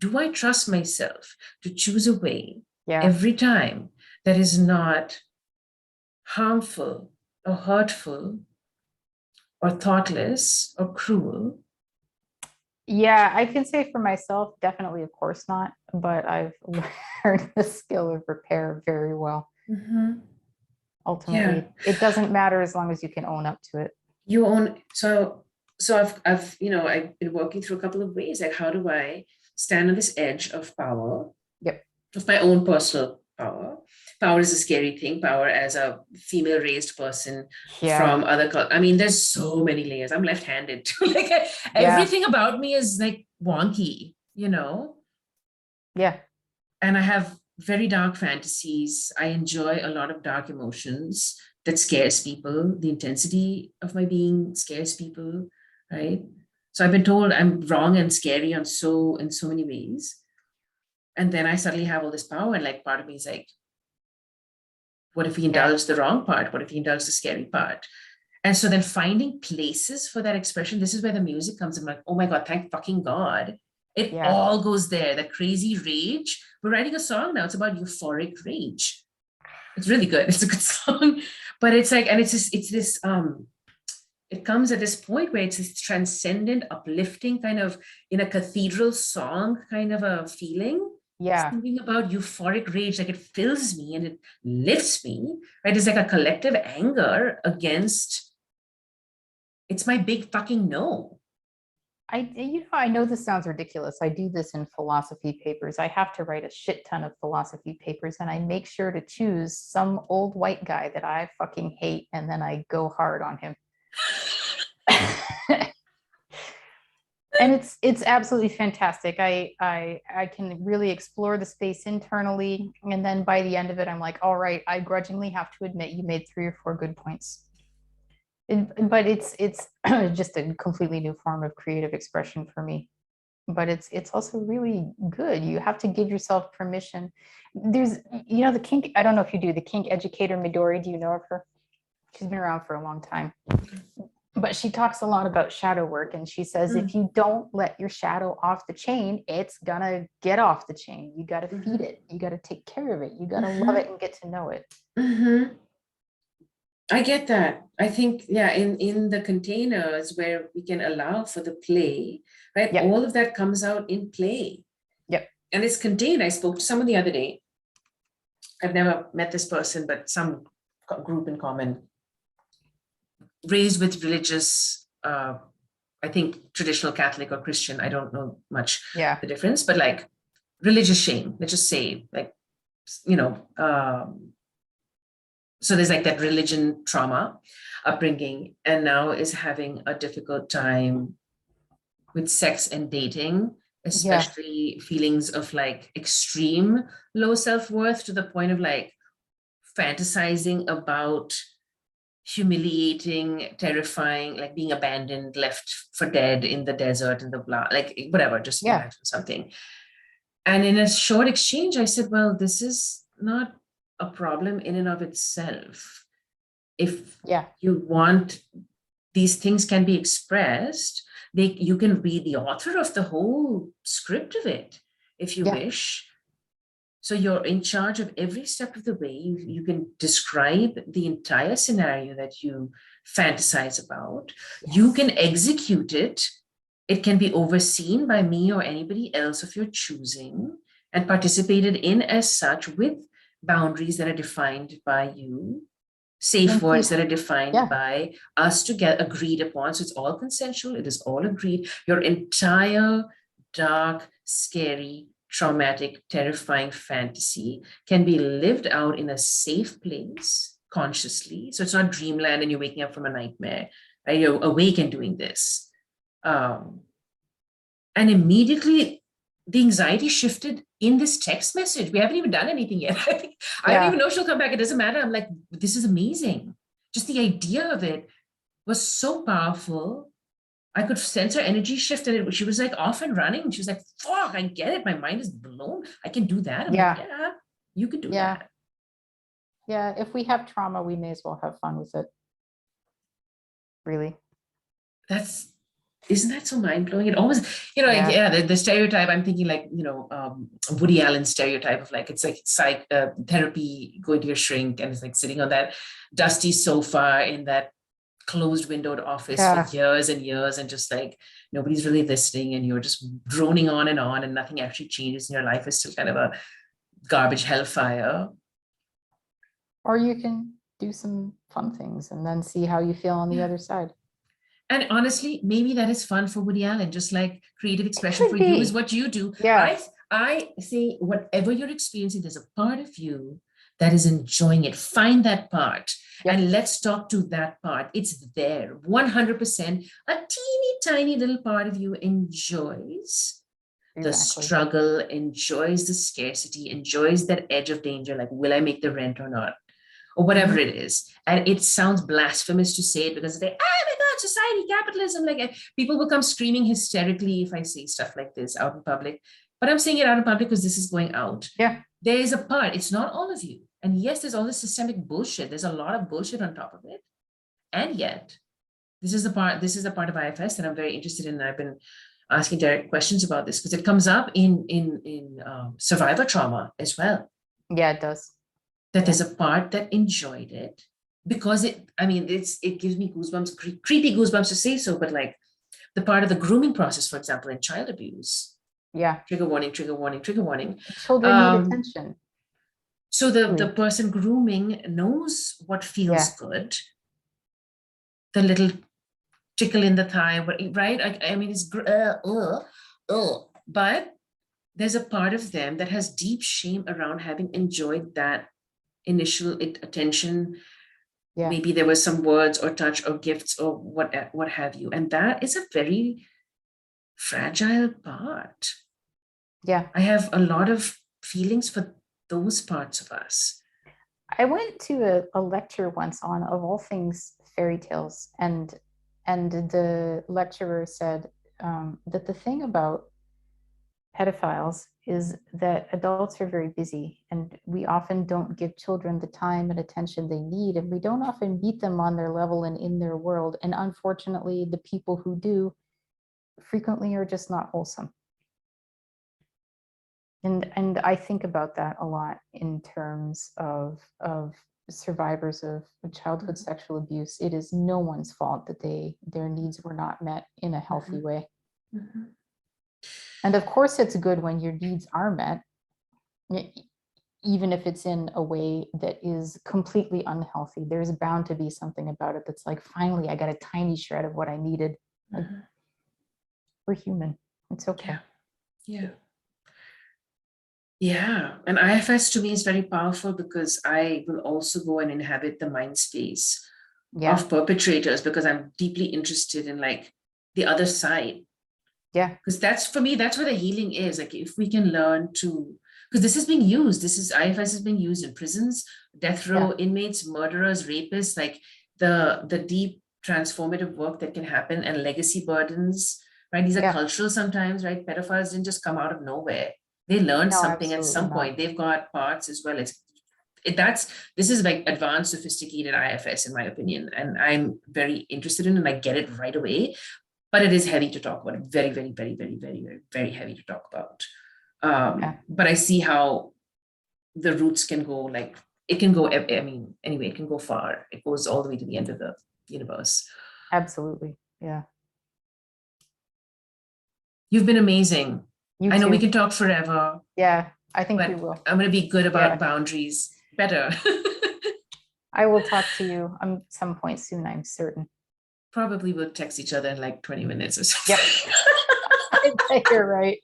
Do I trust myself to choose a way Yeah. every time that is not harmful or hurtful or thoughtless or cruel? Yeah, I can say for myself, definitely, of course not, but I've learned the skill of repair very well. Mm-hmm. Ultimately, Yeah, it doesn't matter as long as you can own up to it. you own. So I've I've been working through a couple of ways. Like, how do I stand on this edge of power, Yep. of my own personal power? Power is a scary thing. Power as a female raised person Yeah. from other, I mean, there's so many layers. I'm left-handed. Like Yeah. everything about me is like wonky, Yeah. and I have very dark fantasies. I enjoy a lot of dark emotions that scares people. The intensity of my being scares people, right? So I've been told I'm wrong and scary in so many ways. And then I suddenly have all this power, and like part of me is like, what if we Yeah. indulge the wrong part? What if we indulge the scary part? And so then finding places for that expression, this is where the music comes. I'm like, oh my God, thank fucking God. It Yeah. all goes there. The crazy rage. We're writing a song now. It's about euphoric rage. It's really good. It's a good song. But it's like, and it comes at this point where it's this transcendent, uplifting kind of in a cathedral song kind of a feeling. Yeah. Singing about euphoric rage, like it fills me and it lifts me, right? It's like a collective anger against, it's my big fucking no. I know this sounds ridiculous. I do this in philosophy papers. I have to write a shit ton of philosophy papers, and I make sure to choose some old white guy that I fucking hate, and then I go hard on him. And it's absolutely fantastic. I can really explore the space internally, and then by the end of it, I'm like, all right, I grudgingly have to admit you made 3 or 4 good points. But it's just a completely new form of creative expression for me. But it's also really good. You have to give yourself permission. There's the kink. I don't know if you do, the kink educator Midori. Do you know of her? She's been around for a long time. But she talks a lot about shadow work, and she says if you don't let your shadow off the chain, it's gonna get off the chain. You got to feed it. You got to take care of it. You got to love it and get to know it. I get that. I think, yeah, in the containers where we can allow for the play, right? Yep. All of that comes out in play. Yep. And it's contained. I spoke to someone the other day. I've never met this person, but some group in common, raised with religious, I think traditional Catholic or Christian, I don't know much the difference, but like religious shame, let's just say, like, so there's like that religion trauma upbringing, and now is having a difficult time with sex and dating, especially feelings of like extreme low self-worth to the point of like fantasizing about humiliating, terrifying, like being abandoned, left for dead in the desert, in the blah, like whatever, just imagine something. And in a short exchange, I said, well, this is not a problem in and of itself. If you want, these things can be expressed, you can be the author of the whole script of it if you wish. So you're in charge of every step of the way. You can describe the entire scenario that you fantasize about. You can execute it. It can be overseen by me or anybody else of your choosing and participated in as such, with boundaries that are defined by you, safe words that are defined by us to get agreed upon. So it's all consensual. It is all agreed. Your entire dark, scary, traumatic, terrifying fantasy can be lived out in a safe place consciously. So it's not dreamland and you're waking up from a nightmare. Right? You're awake and doing this. Um, and immediately the anxiety shifted in this text message. We haven't even done anything yet. I don't even Yeah. know if she'll come back. It doesn't matter. I'm like, this is amazing. Just the idea of it was so powerful. I could sense her energy shift, and she was like off and running. She was like, fuck, I get it. My mind is blown. I can do that. I'm like, Yeah. yeah, you can do Yeah. that. Yeah. If we have trauma, we may as well have fun with it. Really. Isn't that so mind-blowing? It always, Yeah. yeah, the stereotype, I'm thinking like, Woody Allen stereotype of like, it's like therapy, going to your shrink, and it's like sitting on that dusty sofa in that closed windowed office for Yeah. years and years, and just like nobody's really listening, and you're just droning on, and nothing actually changes, and your life is still kind of a garbage hellfire. Or you can do some fun things and then see how you feel on the Yeah. other side. And honestly, maybe that is fun for Woody Allen, just like creative It expression for could you is be. what you do. Yeah. I say whatever you're experiencing, there's a part of you that is enjoying it. Find that part Yep. and let's talk to that part. It's there, 100%. A teeny tiny little part of you enjoys the Exactly. struggle, enjoys the scarcity, enjoys that edge of danger, like, will I make the rent or not? Or whatever it is. And it sounds blasphemous to say it because they, oh my God, society, capitalism. Like people will come screaming hysterically if I say stuff like this out in public. But I'm saying it out in public because this is going out. Yeah. There is a part, it's not all of you. And yes, there's all this systemic bullshit. There's a lot of bullshit on top of it. And yet, this is the part of IFS that I'm very interested in. And I've been asking direct questions about this because it comes up in survivor trauma as well. Yeah, it does. That there's a part that enjoyed it because it gives me goosebumps, creepy goosebumps to say so, but like the part of the grooming process, for example, in child abuse. Yeah. Trigger warning, trigger warning, trigger warning. Children need attention. So the person grooming knows what feels good. The little tickle in the thigh, right? I mean, it's but there's a part of them that has deep shame around having enjoyed that initial attention. Yeah. Maybe there was some words or touch or gifts or what have you, and that is a very fragile part. Yeah. I have a lot of feelings for those parts of us. I went to a lecture once on, of all things, fairy tales, and the lecturer said that the thing about pedophiles is that adults are very busy, and we often don't give children the time and attention they need, and we don't often meet them on their level and in their world. And unfortunately, the people who do frequently are just not wholesome. And I think about that a lot in terms of survivors of childhood sexual abuse. It is no one's fault that their needs were not met in a healthy way. Mm-hmm. And of course, it's good when your needs are met, even if it's in a way that is completely unhealthy. There's bound to be something about it that's like, finally, I got a tiny shred of what I needed. Like, we're human. It's okay. Yeah. Yeah. And IFS to me is very powerful because I will also go and inhabit the mind space of perpetrators because I'm deeply interested in like the other side. Yeah. Because that's, for me, that's where the healing is. Like if we can learn to, because this is being used, IFS is being used in prisons, death row inmates, murderers, rapists, like the deep transformative work that can happen and legacy burdens, right? These are cultural sometimes, right? Pedophiles didn't just come out of nowhere. They learned something at some point. They've got parts as well. This is like advanced, sophisticated IFS in my opinion. And I'm very interested in it and I get it right away. But it is heavy to talk about. Very, very, very, very, very, very, very heavy to talk about. But I see how the roots can go, like, it can go, anyway, it can go far. It goes all the way to the end of the universe. Absolutely. Yeah. You've been amazing. I know we can talk forever. Yeah, I think we will. I'm going to be good about boundaries. Better. I will talk to you at some point soon, I'm certain. Probably we'll text each other in like 20 minutes or something. Yep. I bet you're right.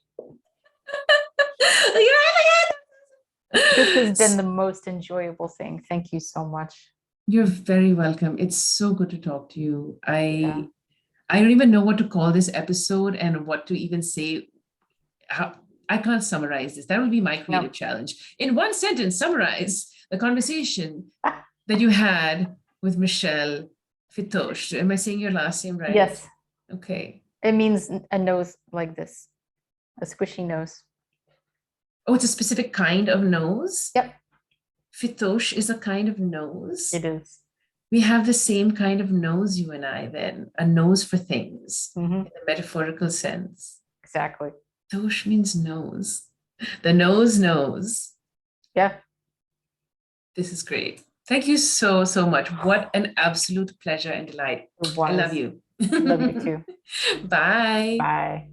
This has been the most enjoyable thing. Thank you so much. You're very welcome. It's so good to talk to you. I I don't even know what to call this episode and what to even say. I can't summarize this. That would be my creative challenge. In one sentence, summarize the conversation that you had with Michelle Fitos. Am I saying your last name right? Yes. Okay. It means a nose like this, a squishy nose. Oh, it's a specific kind of nose? Yep. Fitos is a kind of nose? It is. We have the same kind of nose, you and I, then. A nose for things, Mm-hmm. in the metaphorical sense. Exactly. Fitos means nose. The nose knows. Yeah. This is great. Thank you so, so much. What an absolute pleasure and delight. I love you. Love you too. Bye. Bye.